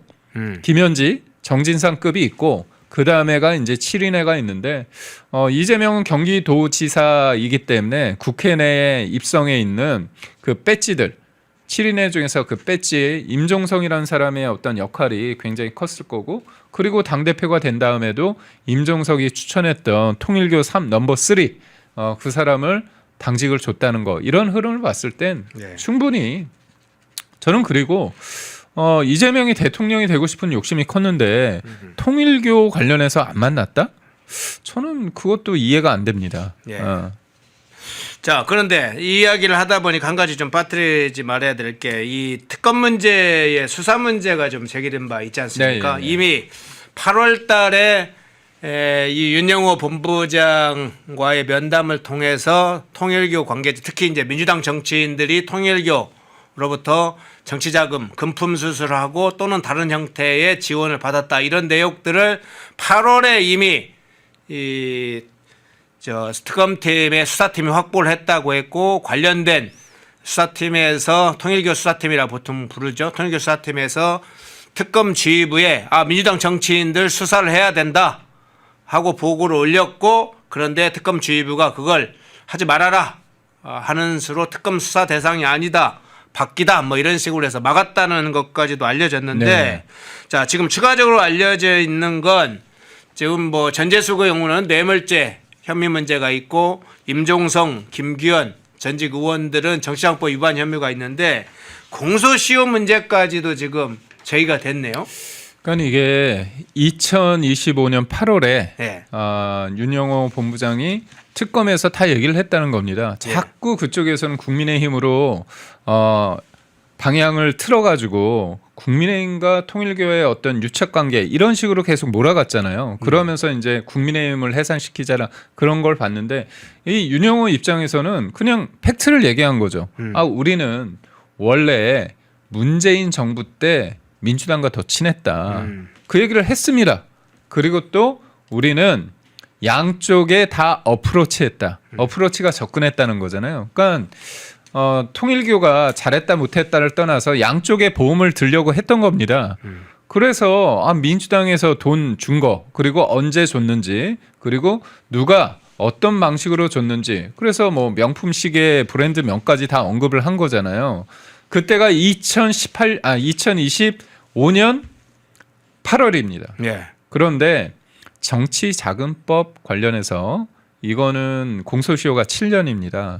S3: 김현지 정진상급이 있고 그 다음에가 이제 7인회가 있는데 이재명은 경기도지사이기 때문에 국회 내에 입성해 있는 그 배지들 7인회 중에서 그 배지에 임종성이라는 사람의 어떤 역할이 굉장히 컸을 거고 그리고 당대표가 된 다음에도 임종석이 추천했던 통일교 3 넘버 3 그 사람을 당직을 줬다는 거 이런 흐름을 봤을 땐
S2: 네.
S3: 충분히 저는 그리고 이재명이 대통령이 되고 싶은 욕심이 컸는데 통일교 관련해서 안 만났다? 저는 그것도 이해가 안 됩니다.
S2: 예. 자, 그런데 이 이야기를 하다 보니까 한 가지 좀 빠뜨리지 말아야 될 게 이 특검 문제의 수사 문제가 좀 제기된 바 있지 않습니까?
S3: 네.
S2: 이미 8월 달에 이 윤영호 본부장과의 면담을 통해서 통일교 관계자 특히 이제 민주당 정치인들이 통일교로부터 정치자금, 금품 수술하고 또는 다른 형태의 지원을 받았다 이런 내용들을 8월에 이미 특검팀의 수사팀이 확보를 했다고 했고 관련된 수사팀에서 통일교 수사팀이라 보통 부르죠. 통일교 수사팀에서 특검 지휘부에 민주당 정치인들 수사를 해야 된다 하고 보고를 올렸고 그런데 특검 지휘부가 그걸 하지 말아라 하는 수로 특검 수사 대상이 아니다. 바뀌다 뭐 이런 식으로 해서 막았다는 것까지도 알려졌는데
S3: 네.
S2: 자 지금 추가적으로 알려져 있는 건 지금 뭐 전재수의 경우는 뇌물죄 혐의 문제가 있고 임종성, 김규현 전직 의원들은 정치자금법 위반 혐의가 있는데 공소시효 문제까지도 지금 제기가 됐네요.
S3: 그러니까 이게 2025년 8월에
S2: 네.
S3: 윤영호 본부장이 특검에서 다 얘기를 했다는 겁니다. 자꾸 그쪽에서는 국민의힘으로 방향을 틀어가지고 국민의힘과 통일교의 어떤 유착관계 이런 식으로 계속 몰아갔잖아요. 그러면서 이제 국민의힘을 해산시키자라 그런 걸 봤는데 이 윤영호 입장에서는 그냥 팩트를 얘기한 거죠. 우리는 원래 문재인 정부 때 민주당과 더 친했다. 그 얘기를 했습니다. 그리고 또 우리는 양쪽에 다 어프로치했다. 어프로치가 접근했다는 거잖아요. 그러니까 통일교가 잘했다 못했다를 떠나서 양쪽에 보험을 들려고 했던 겁니다. 그래서 민주당에서 돈 준 거 그리고 언제 줬는지 그리고 누가 어떤 방식으로 줬는지 그래서 뭐 명품 시계 브랜드 명까지 다 언급을 한 거잖아요. 그때가 2025년 8월입니다.
S2: 예.
S3: 그런데 정치자금법 관련해서 이거는 공소시효가 7년입니다.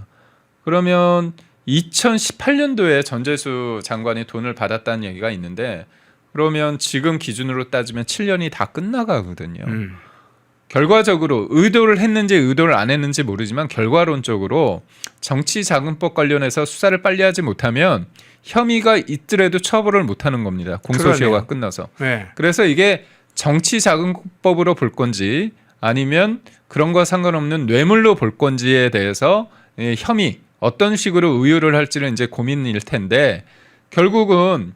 S3: 그러면 2018년도에 전재수 장관이 돈을 받았다는 얘기가 있는데 그러면 지금 기준으로 따지면 7년이 다 끝나가거든요. 결과적으로 의도를 했는지 의도를 안 했는지 모르지만 결과론적으로 정치자금법 관련해서 수사를 빨리 하지 못하면 혐의가 있더라도 처벌을 못하는 겁니다. 공소시효가
S2: 그러네요.
S3: 끝나서.
S2: 네.
S3: 그래서 이게 정치자금법으로 볼 건지 아니면 그런 거 상관없는 뇌물로 볼 건지에 대해서 혐의 어떤 식으로 의유를 할지는 이제 고민일 텐데 결국은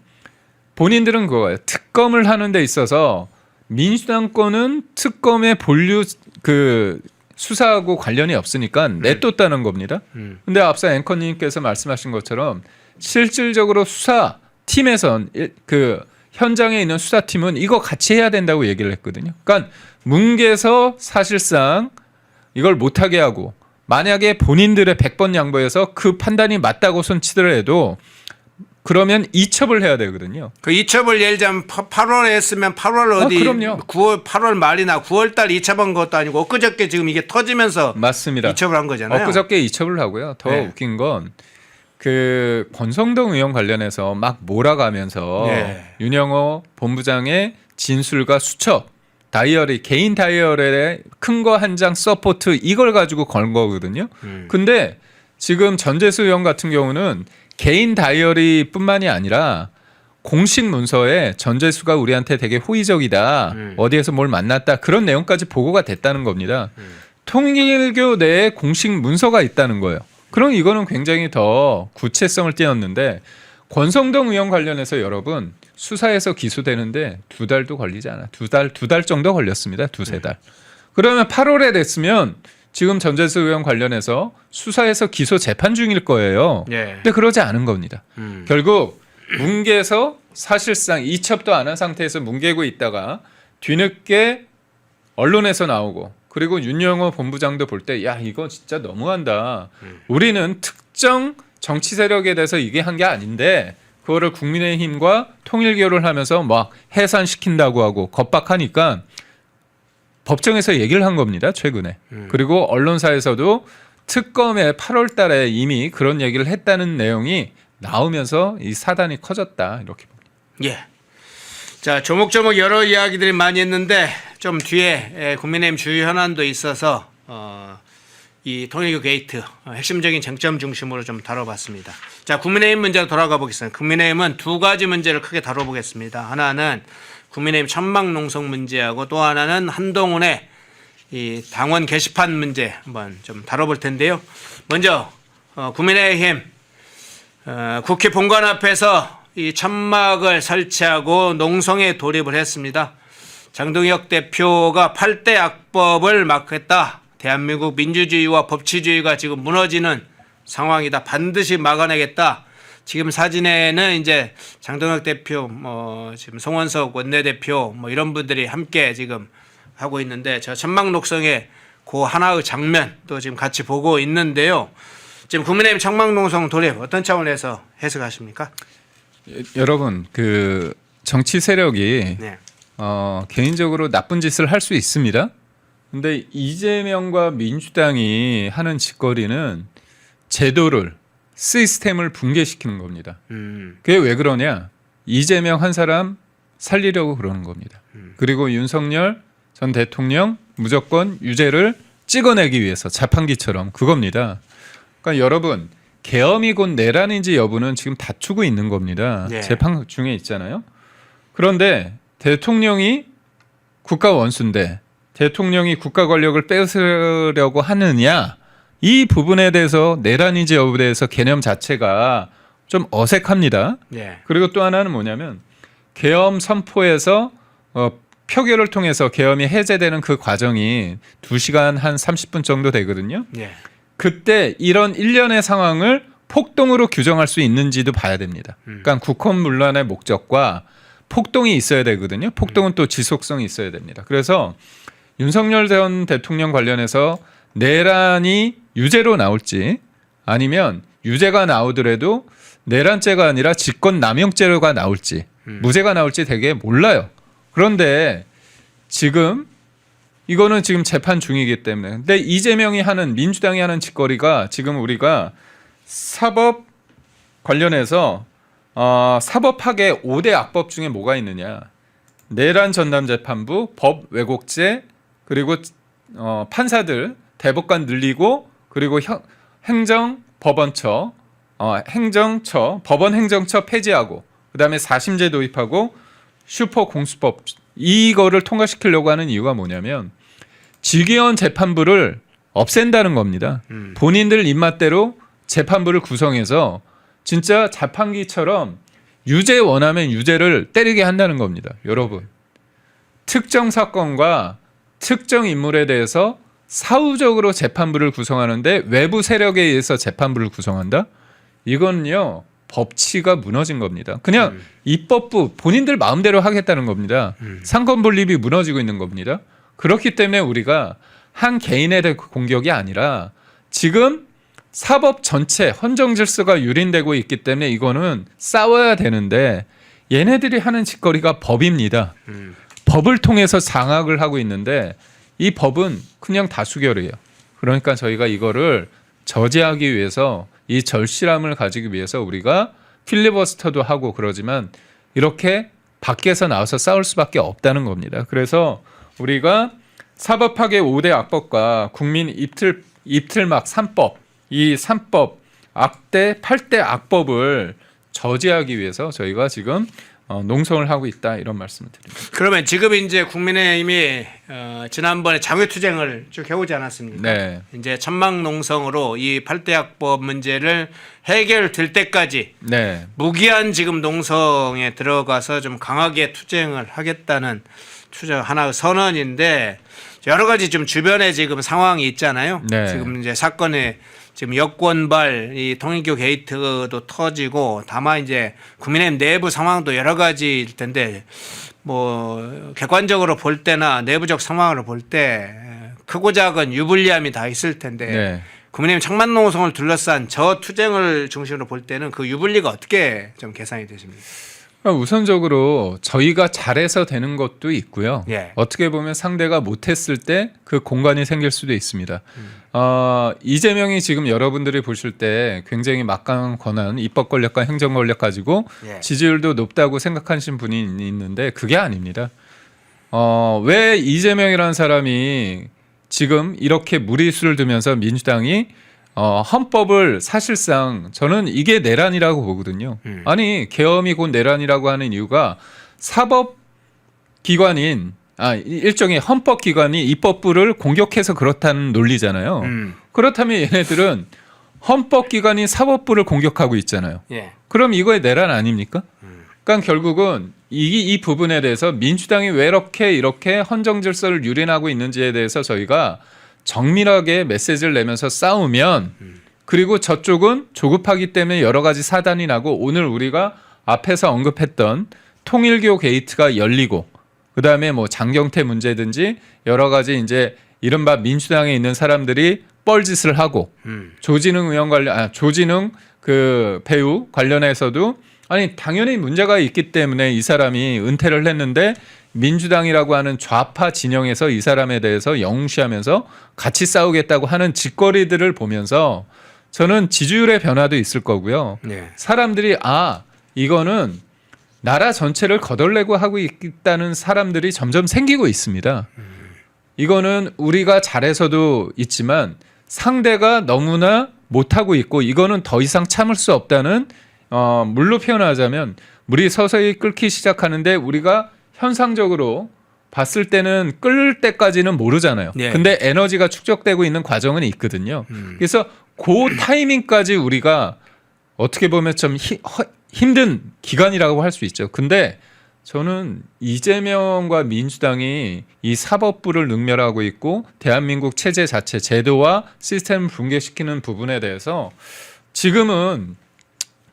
S3: 본인들은 그거예요. 특검을 하는 데 있어서 민주당 거는 특검의 본류 그 수사하고 관련이 없으니까 내뒀다는 겁니다. 근데 앞서 앵커님께서 말씀하신 것처럼 실질적으로 수사팀에선 그 현장에 있는 수사팀은 이거 같이 해야 된다고 얘기를 했거든요. 그러니까 뭉개서 사실상 이걸 못하게 하고 만약에 본인들의 100번 양보해서 그 판단이 맞다고 손치더라도 그러면 이첩을 해야 되거든요.
S2: 그 이첩을 예를 들면 8월에 했으면 8월 어디
S3: 그럼요.
S2: 9월 8월 말이나 9월 달 이첩한 것도 아니고 엊그저께 지금 이게 터지면서
S3: 맞습니다.
S2: 이첩을 한 거잖아요.
S3: 엊그저께 이첩을 하고요. 더
S2: 네.
S3: 웃긴 건 그 권성동 의원 관련해서 막 몰아가면서
S2: 네.
S3: 윤영호 본부장의 진술과 수첩, 다이어리, 개인 다이어리에 큰 거 한 장 서포트 이걸 가지고 건 거거든요. 근데 지금 전재수 의원 같은 경우는 개인 다이어리뿐만이 아니라 공식 문서에 전재수가 우리한테 되게 호의적이다. 어디에서 뭘 만났다. 그런 내용까지 보고가 됐다는 겁니다. 통일교 내에 공식 문서가 있다는 거예요. 그럼 이거는 굉장히 더 구체성을 띄었는데 권성동 의원 관련해서 여러분 수사에서 기소되는데 2달도 걸리지 않아. 2달 정도 걸렸습니다. 2-3달. 그러면 8월에 됐으면 지금 전재수 의원 관련해서 수사에서 기소 재판 중일 거예요.
S2: 예.
S3: 근데 그러지 않은 겁니다. 결국 뭉개서 사실상 이첩도 안 한 상태에서 뭉개고 있다가 뒤늦게 언론에서 나오고 그리고 윤영호 본부장도 볼 때 야 이거 진짜 너무한다. 우리는 특정 정치 세력에 대해서 이게 한 게 아닌데 그거를 국민의힘과 통일교를 하면서 막 해산시킨다고 하고 겁박하니까 법정에서 얘기를 한 겁니다. 최근에. 그리고 언론사에서도 특검에 8월 달에 이미 그런 얘기를 했다는 내용이 나오면서 이 사단이 커졌다. 이렇게 봅니다.
S2: 예. 자, 조목조목 여러 이야기들이 많이 했는데 좀 뒤에 국민의힘 주요 현안도 있어서 이 통일교 게이트 핵심적인 쟁점 중심으로 좀 다뤄봤습니다. 자, 국민의힘 문제로 돌아가 보겠습니다. 국민의힘은 2가지 문제를 크게 다뤄보겠습니다. 하나는 국민의힘 천막농성 문제하고 또 하나는 한동훈의 이 당원 게시판 문제 한번 좀 다뤄볼 텐데요. 먼저 국민의힘 국회 본관 앞에서 이 천막을 설치하고 농성에 돌입을 했습니다. 장동혁 대표가 8대 악법을 막겠다. 대한민국 민주주의와 법치주의가 지금 무너지는 상황이다. 반드시 막아내겠다. 지금 사진에는 이제 장동혁 대표, 지금 송원석 원내대표, 이런 분들이 함께 지금 하고 있는데, 저 천막 녹성의 그 하나의 장면도 지금 같이 보고 있는데요. 지금 국민의힘 천막 농성 돌입 어떤 차원에서 해석하십니까?
S3: 여러분 그 정치 세력이
S2: 네.
S3: 개인적으로 나쁜 짓을 할 수 있습니다. 근데 이재명과 민주당이 하는 짓거리는 제도를 시스템을 붕괴시키는 겁니다. 그게 왜 그러냐? 이재명 한 사람 살리려고 그러는 겁니다. 그리고 윤석열 전 대통령 무조건 유죄를 찍어내기 위해서 자판기처럼 그겁니다. 그러니까 여러분 계엄이 곧 내란인지 여부는 지금 다투고 있는 겁니다.
S2: 네.
S3: 재판 중에 있잖아요. 그런데 대통령이 국가 원수인데 대통령이 국가 권력을 뺏으려고 하느냐 이 부분에 대해서 내란인지 여부에 대해서 개념 자체가 좀 어색합니다.
S2: 네.
S3: 그리고 또 하나는 뭐냐면 계엄 선포에서 표결을 통해서 계엄이 해제되는 그 과정이 2시간 한 30분 정도 되거든요.
S2: 네.
S3: 그때 이런 일련의 상황을 폭동으로 규정할 수 있는지도 봐야 됩니다. 그러니까 국헌문란의 목적과 폭동이 있어야 되거든요. 폭동은 또 지속성이 있어야 됩니다. 그래서 윤석열 전 대통령 관련해서 내란이 유죄로 나올지 아니면 유죄가 나오더라도 내란죄가 아니라 직권남용죄가 나올지 무죄가 나올지 되게 몰라요. 그런데 지금 이거는 지금 재판 중이기 때문에 근데 이재명이 하는 민주당이 하는 짓거리가 지금 우리가 사법 관련해서 사법학의 5대 악법 중에 뭐가 있느냐 내란 전담재판부 법 왜곡죄 그리고 판사들 대법관 늘리고 그리고 행정 법원처 행정처 법원 행정처 폐지하고 그다음에 4심제 도입하고 슈퍼 공수법 이거를 통과시키려고 하는 이유가 뭐냐면 직위원 재판부를 없앤다는 겁니다. 본인들 입맛대로 재판부를 구성해서 진짜 자판기처럼 유죄 원하면 유죄를 때리게 한다는 겁니다. 여러분 특정 사건과 특정 인물에 대해서 사후적으로 재판부를 구성하는데 외부 세력에 의해서 재판부를 구성한다? 이건요 법치가 무너진 겁니다. 그냥 입법부 본인들 마음대로 하겠다는 겁니다. 상권 분립이 무너지고 있는 겁니다. 그렇기 때문에 우리가 한 개인에 대한 공격이 아니라 지금 사법 전체 헌정 질서가 유린되고 있기 때문에 이거는 싸워야 되는데 얘네들이 하는 짓거리가 법입니다. 법을 통해서 장악을 하고 있는데 이 법은 그냥 다수결이에요. 그러니까 저희가 이거를 저지하기 위해서 이 절실함을 가지기 위해서 우리가 필리버스터도 하고 그러지만 이렇게 밖에서 나와서 싸울 수밖에 없다는 겁니다. 그래서 우리가 사법학의 5대 악법과 국민 입틀막 3법, 이 3법 악대 8대 악법을 저지하기 위해서 저희가 지금 농성을 하고 있다 이런 말씀을 드립니다.
S2: 그러면 지금 이제 국민의힘이 지난번에 장외투쟁을 쭉 해오지 않았습니까?
S3: 네.
S2: 이제 천막농성으로 이 8대 악법 문제를 해결될 때까지
S3: 네.
S2: 무기한 지금 농성에 들어가서 좀 강하게 투쟁을 하겠다는 하나의 선언인데 여러 가지 좀 주변에 지금 상황이 있잖아요.
S3: 네.
S2: 지금 이제 사건에 지금 여권발 이 통일교 게이트도 터지고 다만 이제 국민의힘 내부 상황도 여러 가지일 텐데 뭐 객관적으로 볼 때나 내부적 상황으로 볼 때 크고 작은 유불리함이 다 있을 텐데
S3: 네.
S2: 국민의힘 청만농성을 둘러싼 저 투쟁을 중심으로 볼 때는 그 유불리가 어떻게 좀 계산이 되십니까?
S3: 우선적으로 저희가 잘해서 되는 것도 있고요.
S2: 예.
S3: 어떻게 보면 상대가 못했을 때 그 공간이 생길 수도 있습니다. 이재명이 지금 여러분들이 보실 때 굉장히 막강한 권한, 입법 권력과 행정 권력 가지고
S2: 예.
S3: 지지율도 높다고 생각하시는 분이 있는데 그게 아닙니다. 왜 이재명이라는 사람이 지금 이렇게 무리수를 두면서 민주당이 헌법을 사실상 저는 이게 내란이라고 보거든요. 아니 계엄이 곧 내란이라고 하는 이유가 사법기관인 일종의 헌법기관이 입법부를 공격해서 그렇다는 논리잖아요. 그렇다면 얘네들은 헌법기관인 사법부를 공격하고 있잖아요.
S2: 예.
S3: 그럼 이거의 내란 아닙니까? 그러니까 결국은 이 부분에 대해서 민주당이 왜 이렇게 헌정 질서를 유린하고 있는지에 대해서 저희가 정밀하게 메시지를 내면서 싸우면 그리고 저쪽은 조급하기 때문에 여러 가지 사단이 나고 오늘 우리가 앞에서 언급했던 통일교 게이트가 열리고 그다음에 뭐 장경태 문제든지 여러 가지 이제 이른바 민주당에 있는 사람들이 뻘짓을 하고 조진웅 의원 조진웅 그 배우 관련해서도 아니 당연히 문제가 있기 때문에 이 사람이 은퇴를 했는데 민주당이라고 하는 좌파 진영에서 이 사람에 대해서 영웅시하면서 같이 싸우겠다고 하는 짓거리들을 보면서 저는 지지율의 변화도 있을 거고요.
S2: 네.
S3: 사람들이 이거는 나라 전체를 거덜내고 하고 있다는 사람들이 점점 생기고 있습니다. 이거는 우리가 잘해서도 있지만 상대가 너무나 못하고 있고 이거는 더 이상 참을 수 없다는 물로 표현하자면 물이 서서히 끓기 시작하는데 우리가 현상적으로 봤을 때는 끓을 때까지는 모르잖아요.
S2: 네.
S3: 근데 에너지가 축적되고 있는 과정은 있거든요. 그래서 그 타이밍까지 우리가 어떻게 보면 좀 힘든 기간이라고 할 수 있죠. 근데 저는 이재명과 민주당이 이 사법부를 능멸하고 있고 대한민국 체제 자체 제도와 시스템을 붕괴시키는 부분에 대해서 지금은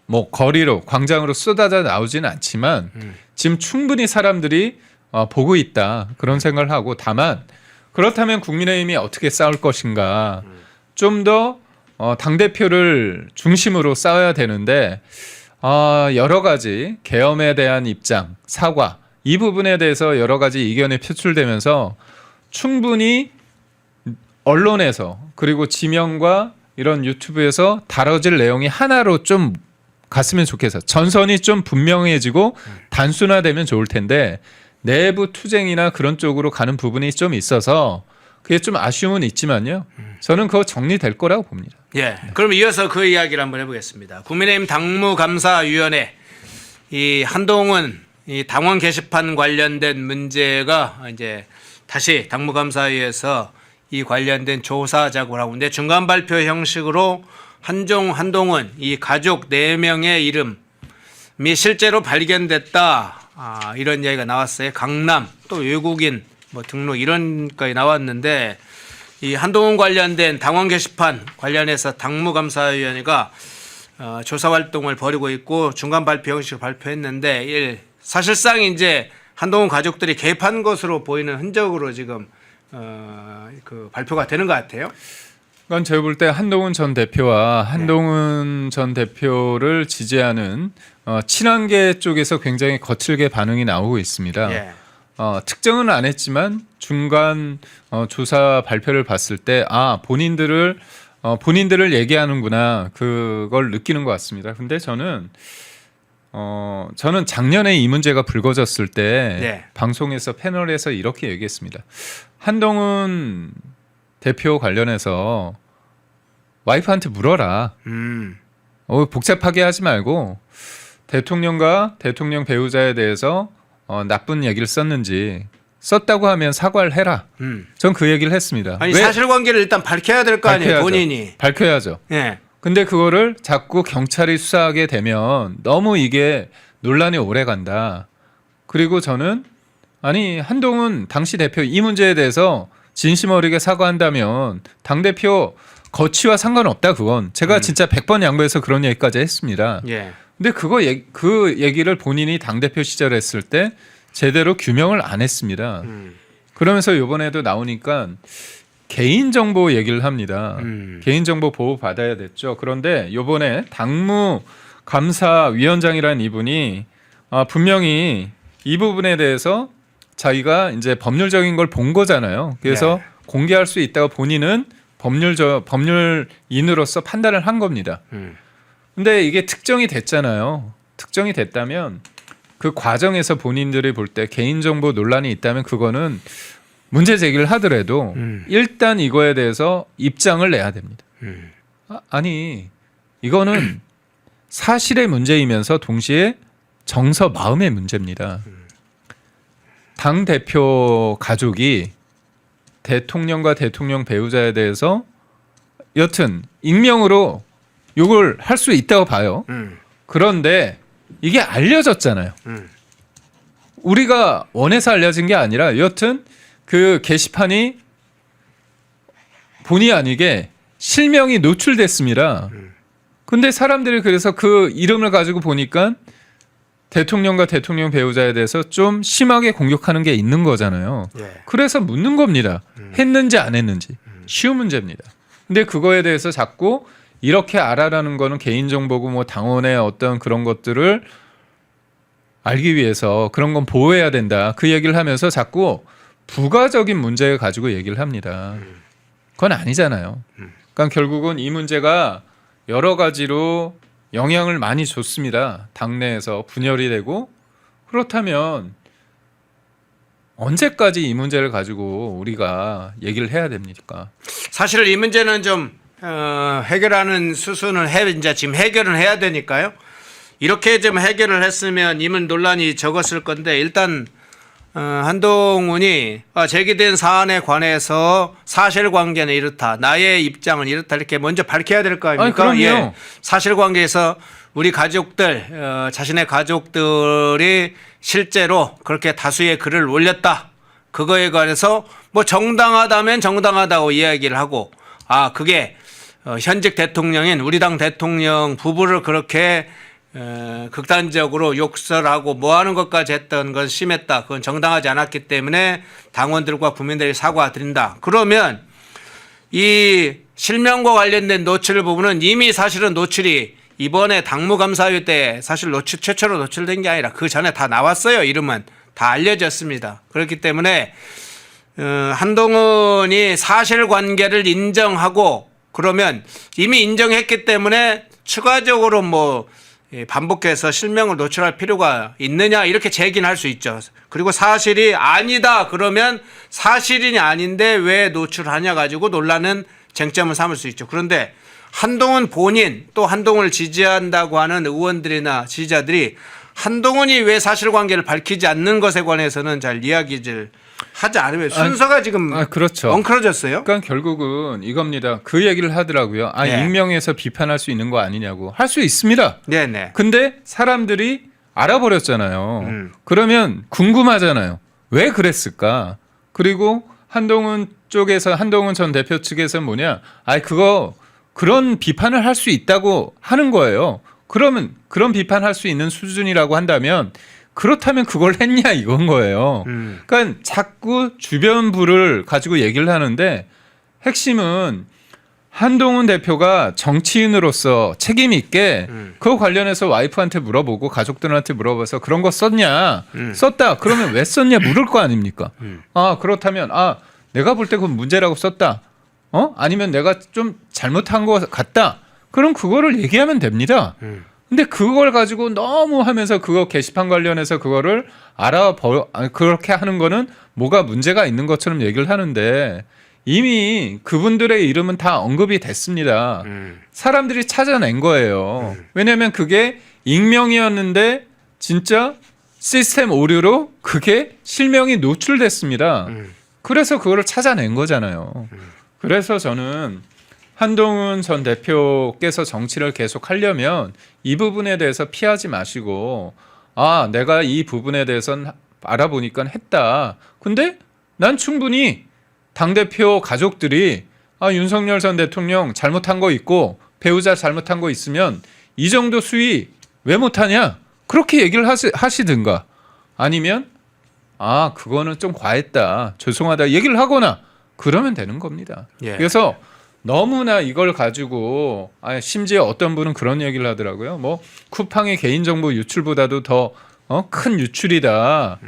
S3: 뭐 거리로 광장으로 쏟아져 나오지는 않지만 지금 충분히 사람들이 보고 있다 그런 생각을 하고 다만 그렇다면 국민의힘이 어떻게 싸울 것인가 좀 더 당대표를 중심으로 싸워야 되는데 여러 가지 계엄에 대한 입장, 사과 이 부분에 대해서 여러 가지 의견이 표출되면서 충분히 언론에서 그리고 지명과 이런 유튜브에서 다뤄질 내용이 하나로 좀 갔으면 좋겠어요. 전선이 좀 분명해지고 단순화되면 좋을 텐데 내부 투쟁이나 그런 쪽으로 가는 부분이 좀 있어서 그게 좀 아쉬움은 있지만요. 저는 그거 정리될 거라고 봅니다.
S2: 예. 그럼 이어서 그 이야기를 한번 해보겠습니다. 국민의힘 당무감사위원회 이 한동훈 이 당원 게시판 관련된 문제가 이제 다시 당무감사위에서 이 관련된 조사 작업을 하고 있는데 중간 발표 형식으로 한동훈 이 가족 4명의 이름이 실제로 발견됐다. 이런 이야기가 나왔어요. 강남 또 외국인 뭐 등록 이런 것까지 나왔는데 이 한동훈 관련된 당원 게시판 관련해서 당무감사위원회가 조사 활동을 벌이고 있고 중간 발표 형식으로 발표했는데 사실상 이제 한동훈 가족들이 개입한 것으로 보이는 흔적으로 지금 그 발표가 되는 것 같아요.
S3: 그건 제가 볼 때 한동훈 전 대표와 한동훈 전 대표를 지지하는 친한계 쪽에서 굉장히 거칠게 반응이 나오고 있습니다.
S2: 예.
S3: 특정은 안 했지만 중간 조사 발표를 봤을 때 본인들을 얘기하는구나 그걸 느끼는 것 같습니다. 근데 저는 작년에 이 문제가 불거졌을 때
S2: 네.
S3: 방송에서 패널에서 이렇게 얘기했습니다. 한동훈 대표 관련해서 와이프한테 물어라. 복잡하게 하지 말고 대통령과 대통령 배우자에 대해서 나쁜 얘기를 썼는지 썼다고 하면 사과를 해라. 전 그 얘기를 했습니다.
S2: 아니
S3: 왜?
S2: 사실관계를 일단 밝혀야 될 거 아니에요,
S3: 밝혀야죠.
S2: 본인이.
S3: 밝혀야죠.
S2: 예.
S3: 근데 그거를 자꾸 경찰이 수사하게 되면 너무 이게 논란이 오래 간다. 그리고 저는 한동훈 당시 대표 이 문제에 대해서 진심 어리게 사과한다면 당대표 거취와 상관없다 그건. 제가 진짜 100번 양보해서 그런 얘기까지 했습니다.
S2: 예.
S3: 근데 그 얘기를 본인이 당대표 시절 했을 때 제대로 규명을 안 했습니다. 그러면서 이번에도 나오니까 개인정보 얘기를 합니다. 개인정보 보호 받아야 됐죠. 그런데 이번에 당무감사위원장이라는 이분이 분명히 이 부분에 대해서 자기가 이제 법률적인 걸 본 거잖아요. 그래서
S2: 네.
S3: 공개할 수 있다고 본인은 법률인으로서 판단을 한 겁니다. 근데 이게 특정이 됐잖아요. 특정이 됐다면 그 과정에서 본인들이 볼 때 개인정보 논란이 있다면 그거는 문제 제기를 하더라도 일단 이거에 대해서 입장을 내야 됩니다. 이거는 사실의 문제이면서 동시에 정서 마음의 문제입니다. 당 대표 가족이 대통령과 대통령 배우자에 대해서 여튼 익명으로 욕을 할 수 있다고 봐요. 그런데 이게 알려졌잖아요. 우리가 원해서 알려진 게 아니라 여튼 그 게시판이 본의 아니게 실명이 노출됐습니다. 근데 사람들이 그래서 그 이름을 가지고 보니까 대통령과 대통령 배우자에 대해서 좀 심하게 공격하는 게 있는 거잖아요.
S2: 예.
S3: 그래서 묻는 겁니다. 했는지 안 했는지. 쉬운 문제입니다. 근데 그거에 대해서 자꾸 이렇게 알아라는 거는 개인정보고 뭐 당원의 어떤 그런 것들을 알기 위해서 그런 건 보호해야 된다. 그 얘기를 하면서 자꾸 부가적인 문제를 가지고 얘기를 합니다. 그건 아니잖아요. 그러니까 결국은 이 문제가 여러 가지로 영향을 많이 줬습니다. 당내에서 분열이 되고 그렇다면 언제까지 이 문제를 가지고 우리가 얘기를 해야 됩니까?
S2: 사실 이 문제는 좀 해결하는 수순을 이제 지금 해결은 해야 되니까요. 이렇게 좀 해결을 했으면 이문 논란이 적었을 건데 일단 한동훈이 제기된 사안에 관해서 사실관계는 이렇다. 나의 입장은 이렇다. 이렇게 먼저 밝혀야 될 거 아닙니까?
S3: 아니, 그럼요.
S2: 사실관계에서 우리 가족들, 자신의 가족들이 실제로 그렇게 다수의 글을 올렸다. 그거에 관해서 뭐 정당하다면 정당하다고 이야기를 하고 그게 현직 대통령인 우리 당 대통령 부부를 그렇게 극단적으로 욕설하고 뭐하는 것까지 했던 건 심했다. 그건 정당하지 않았기 때문에 당원들과 국민들이 사과드린다. 그러면 이 실명과 관련된 노출 부분은 이미 사실은 노출이 이번에 당무감사위 때 사실 최초로 노출된 게 아니라 그 전에 다 나왔어요. 이름은 다 알려졌습니다. 그렇기 때문에 한동훈이 사실관계를 인정하고 그러면 이미 인정했기 때문에 추가적으로 뭐 반복해서 실명을 노출할 필요가 있느냐 이렇게 제기는 할 수 있죠. 그리고 사실이 아니다 그러면 사실이 아닌데 왜 노출하냐 가지고 논란은 쟁점을 삼을 수 있죠. 그런데 한동훈 본인 또 한동훈을 지지한다고 하는 의원들이나 지지자들이 한동훈이 왜 사실관계를 밝히지 않는 것에 관해서는 잘 이야기를 하지 않으면 순서가 지금
S3: 그렇죠.
S2: 엉클어졌어요.
S3: 그러니까 결국은 이겁니다. 그 얘기를 하더라고요.
S2: 네.
S3: 익명해서 비판할 수 있는 거 아니냐고. 할 수 있습니다.
S2: 네네.
S3: 근데 사람들이 알아버렸잖아요. 그러면 궁금하잖아요. 왜 그랬을까? 그리고 한동훈 전 대표 측에서 뭐냐? 그런 비판을 할 수 있다고 하는 거예요. 그러면 그런 비판할 수 있는 수준이라고 한다면 그렇다면 그걸 했냐 이건 거예요. 그러니까 자꾸 주변부를 가지고 얘기를 하는데 핵심은 한동훈 대표가 정치인으로서 책임 있게 그거 관련해서 와이프한테 물어보고 가족들한테 물어봐서 그런 거 썼냐? 썼다. 그러면 왜 썼냐 물을 거 아닙니까? 아, 그렇다면 내가 볼 때 그건 문제라고 썼다. 아니면 내가 좀 잘못한 거 같다. 그럼 그거를 얘기하면 됩니다. 근데 그걸 가지고 너무 하면서 그거 게시판 관련해서 그거를 그렇게 하는 거는 뭐가 문제가 있는 것처럼 얘기를 하는데 이미 그분들의 이름은 다 언급이 됐습니다. 사람들이 찾아낸 거예요. 왜냐하면 그게 익명이었는데 진짜 시스템 오류로 그게 실명이 노출됐습니다. 그래서 그거를 찾아낸 거잖아요. 그래서 저는 한동훈 전 대표께서 정치를 계속 하려면 이 부분에 대해서 피하지 마시고 내가 이 부분에 대해서는 알아보니까 했다. 근데 난 충분히 당대표 가족들이 윤석열 전 대통령 잘못한 거 있고 배우자 잘못한 거 있으면 이 정도 수위 왜 못하냐? 그렇게 얘기를 하시든가 아니면 그거는 좀 과했다. 죄송하다. 얘기를 하거나 그러면 되는 겁니다.
S2: 예.
S3: 그래서 너무나 이걸 가지고 심지어 어떤 분은 그런 얘기를 하더라고요. 뭐 쿠팡의 개인정보 유출보다도 더 큰 유출이다.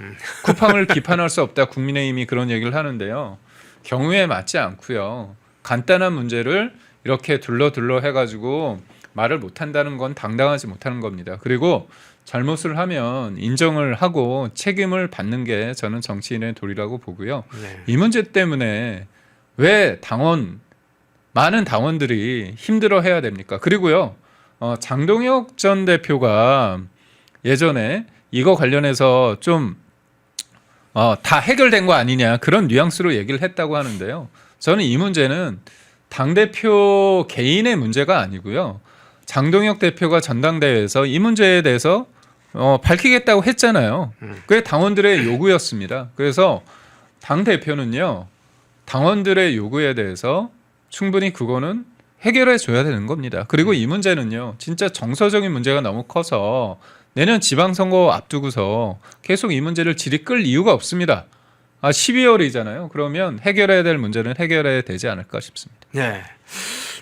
S3: 쿠팡을 비판할 수 없다. 국민의힘이 그런 얘기를 하는데요. 경우에 맞지 않고요. 간단한 문제를 이렇게 둘러 해가지고 말을 못한다는 건 당당하지 못하는 겁니다. 그리고 잘못을 하면 인정을 하고 책임을 받는 게 저는 정치인의 도리라고 보고요.
S2: 네.
S3: 이 문제 때문에 왜 많은 당원들이 힘들어해야 됩니까? 그리고요. 장동혁 전 대표가 예전에 이거 관련해서 좀 다 해결된 거 아니냐 그런 뉘앙스로 얘기를 했다고 하는데요. 저는 이 문제는 당대표 개인의 문제가 아니고요. 장동혁 대표가 전당대회에서 이 문제에 대해서 밝히겠다고 했잖아요. 그게 당원들의 요구였습니다. 그래서 당대표는요. 당원들의 요구에 대해서 충분히 그거는 해결해 줘야 되는 겁니다. 그리고 이 문제는요. 진짜 정서적인 문제가 너무 커서 내년 지방선거 앞두고서 계속 이 문제를 질이 끌 이유가 없습니다. 12월이잖아요. 그러면 해결해야 될 문제는 해결해야 되지 않을까 싶습니다.
S2: 네.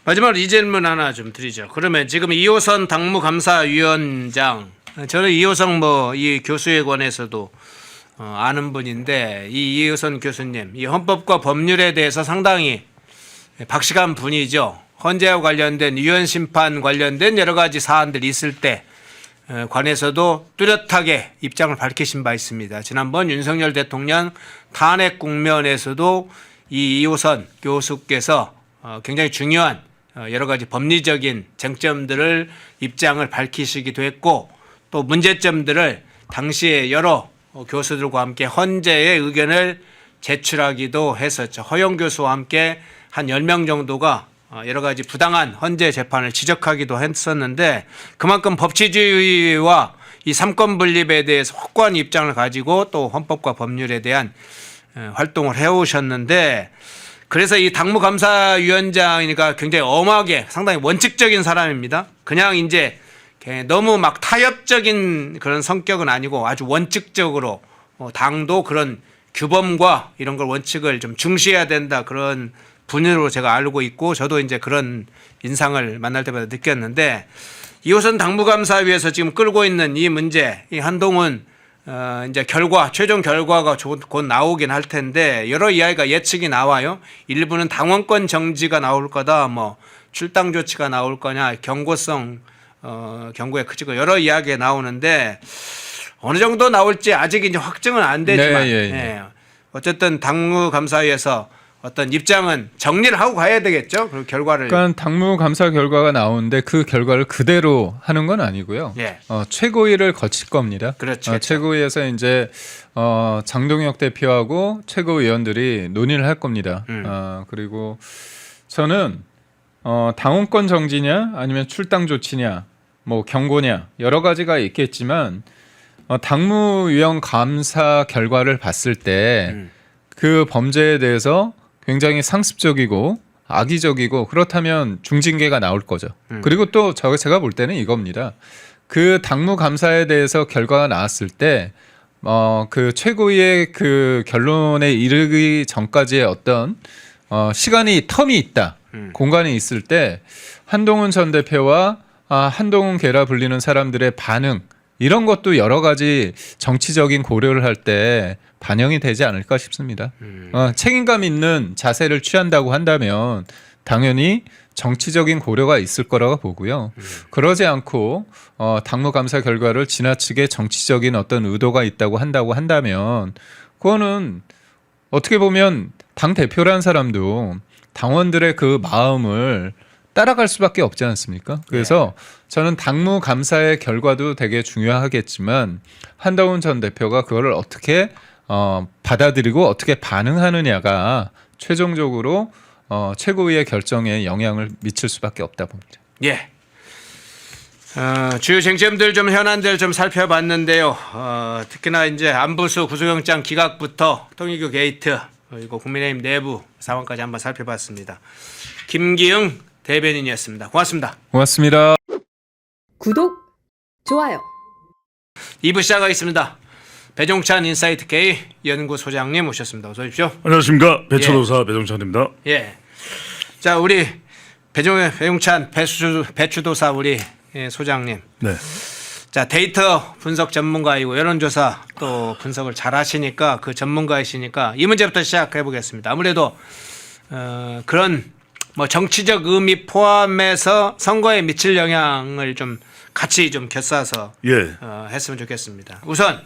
S2: 마지막으로 이 질문 하나 좀 드리죠. 그러면 지금 이호선 당무감사위원장, 저는 이호성 이 교수에 관해서도 아는 분인데 이 이호선 교수님, 이 헌법과 법률에 대해서 상당히 박식한 분이죠. 헌재와 관련된 위헌 심판 관련된 여러 가지 사안들이 있을 때 관해서도 뚜렷하게 입장을 밝히신 바 있습니다. 지난번 윤석열 대통령 탄핵 국면에서도 이 이호선 교수께서 굉장히 중요한 여러 가지 법리적인 쟁점들을 입장을 밝히시기도 했고 또 문제점들을 당시에 여러 교수들과 함께 헌재의 의견을 제출하기도 했었죠. 허영 교수와 함께 한 10명 정도가 여러 가지 부당한 헌재 재판을 지적하기도 했었는데 그만큼 법치주의와 이 삼권 분립에 대해서 확고한 입장을 가지고 또 헌법과 법률에 대한 활동을 해오셨는데 그래서 이 당무감사위원장이니까 굉장히 엄하게 상당히 원칙적인 사람입니다. 그냥 이제 너무 막 타협적인 그런 성격은 아니고 아주 원칙적으로 당도 그런 규범과 이런 걸 원칙을 좀 중시해야 된다 그런 분으로 제가 알고 있고 저도 이제 그런 인상을 만날 때마다 느꼈는데 이호선 당무감사위에서 지금 끌고 있는 이 문제, 이 한동훈 이제 최종 결과가 곧 나오긴 할 텐데 여러 이야기가 예측이 나와요. 일부는 당원권 정지가 나올 거다, 출당 조치가 나올 거냐, 경고성 경고에 크지고 여러 이야기가 나오는데 어느 정도 나올지 아직 이제 확정은 안 되지만 어쨌든 당무감사위에서 어떤 입장은 정리를 하고 가야 되겠죠. 그 결과를.
S3: 그러니까 당무감사 결과가 나오는데 그 결과를 그대로 하는 건 아니고요.
S2: 예.
S3: 최고위를 거칠 겁니다.
S2: 그렇죠.
S3: 최고위에서 이제 장동혁 대표하고 최고위원들이 논의를 할 겁니다. 그리고 저는 당원권 정지냐 아니면 출당 조치냐 경고냐 여러 가지가 있겠지만 당무위원 감사 결과를 봤을 때 그 범죄에 대해서 굉장히 상습적이고 악의적이고 그렇다면 중징계가 나올 거죠. 그리고 또 제가 볼 때는 이겁니다. 그 당무감사에 대해서 결과가 나왔을 때 그 최고위의 그 결론에 이르기 전까지의 어떤 시간이 텀이 있다. 공간에 있을 때 한동훈 전 대표와 한동훈 계라 불리는 사람들의 반응 이런 것도 여러 가지 정치적인 고려를 할 때 반영이 되지 않을까 싶습니다. 책임감 있는 자세를 취한다고 한다면 당연히 정치적인 고려가 있을 거라고 보고요. 그러지 않고 당무감사 결과를 지나치게 정치적인 어떤 의도가 있다고 한다면 그거는 어떻게 보면 당 대표라는 사람도 당원들의 그 마음을 따라갈 수밖에 없지 않습니까? 그래서 저는 당무감사의 결과도 되게 중요하겠지만 한동훈 전 대표가 그거를 어떻게 받아들이고 어떻게 반응하느냐가 최종적으로 최고위의 결정에 영향을 미칠 수밖에 없다 봅니다.
S2: 예. 주요 쟁점들 좀 현안들 좀 살펴봤는데요. 특히나 이제 안부수 구속영장 기각부터 통일교 게이트 그리고 국민의힘 내부 상황까지 한번 살펴봤습니다. 김기흥 대변인이었습니다. 고맙습니다.
S3: 고맙습니다.
S1: 구독, 좋아요.
S2: 2부 시작하겠습니다. 배종찬 인사이트 K 연구소장님 오셨습니다. 어서 오십시오.
S4: 안녕하십니까. 배추도사 배종찬입니다.
S2: 예. 자, 우리 배종찬 배추도사 우리 소장님.
S4: 네.
S2: 자, 데이터 분석 전문가이고 여론조사 또 분석을 잘 하시니까 그 전문가이시니까 이 문제부터 시작해 보겠습니다. 아무래도 그런 뭐 정치적 의미 포함해서 선거에 미칠 영향을 좀 같이 좀 겹싸서
S4: 예.
S2: 했으면 좋겠습니다. 우선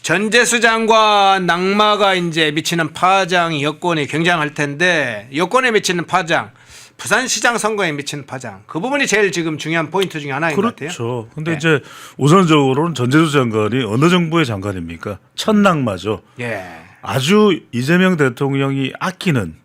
S2: 전재수 장관 낙마가 이제 미치는 파장이 여권에 굉장할 텐데 여권에 미치는 파장, 부산시장 선거에 미치는 파장 그 부분이 제일 지금 중요한 포인트 중에 하나인 것 같아요.
S4: 그렇죠. 근데
S2: 네.
S4: 이제 우선적으로는 전재수 장관이 어느 정부의 장관입니까? 첫 낙마죠.
S2: 예.
S4: 아주 이재명 대통령이 아끼는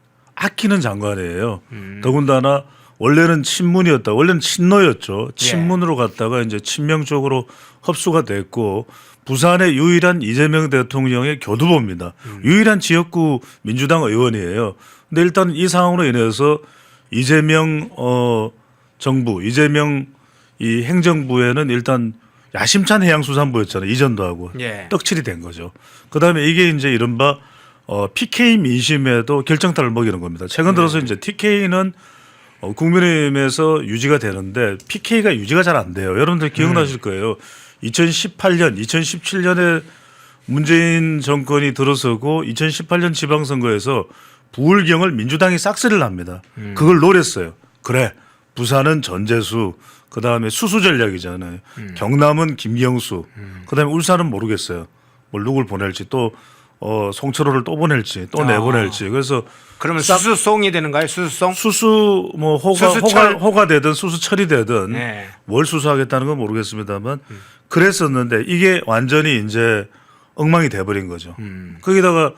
S4: 장관이에요. 더군다나 원래는 친문이었다. 원래는 친노였죠. 친문으로 갔다가 이제 친명 쪽으로 흡수가 됐고 부산의 유일한 이재명 대통령의 교두보입니다. 유일한 지역구 민주당 의원이에요. 근데 일단 이 상황으로 인해서 이재명 정부, 이재명 이 행정부에는 일단 야심찬 해양수산부였잖아요. 이전도 하고
S2: 예.
S4: 떡칠이 된 거죠. 그다음에 이게 이제 이른바 PK 민심에도 결정타를 먹이는 겁니다. 최근 들어서 이제 TK는 국민의힘에서 유지가 되는데 PK가 유지가 잘 안 돼요. 여러분들 기억나실 거예요. 2018년, 2017년에 문재인 정권이 들어서고 2018년 지방선거에서 부울경을 민주당이 싹쓸이를 합니다. 그걸 노렸어요. 그래, 부산은 전재수, 그다음에 수수 전략이잖아요. 경남은 김경수, 그다음에 울산은 모르겠어요. 뭘 누굴 보낼지 또 송철호를 또 보낼지 또 내보낼지. 그래서
S2: 그러면 수수송이 되는가요? 수수송?
S4: 수수 뭐
S2: 수수철.
S4: 호가 되든 수수철이 되든
S2: 네.
S4: 뭘 수수하겠다는 건 모르겠습니다만 그랬었는데 이게 완전히 이제 엉망이 돼버린 거죠. 거기다가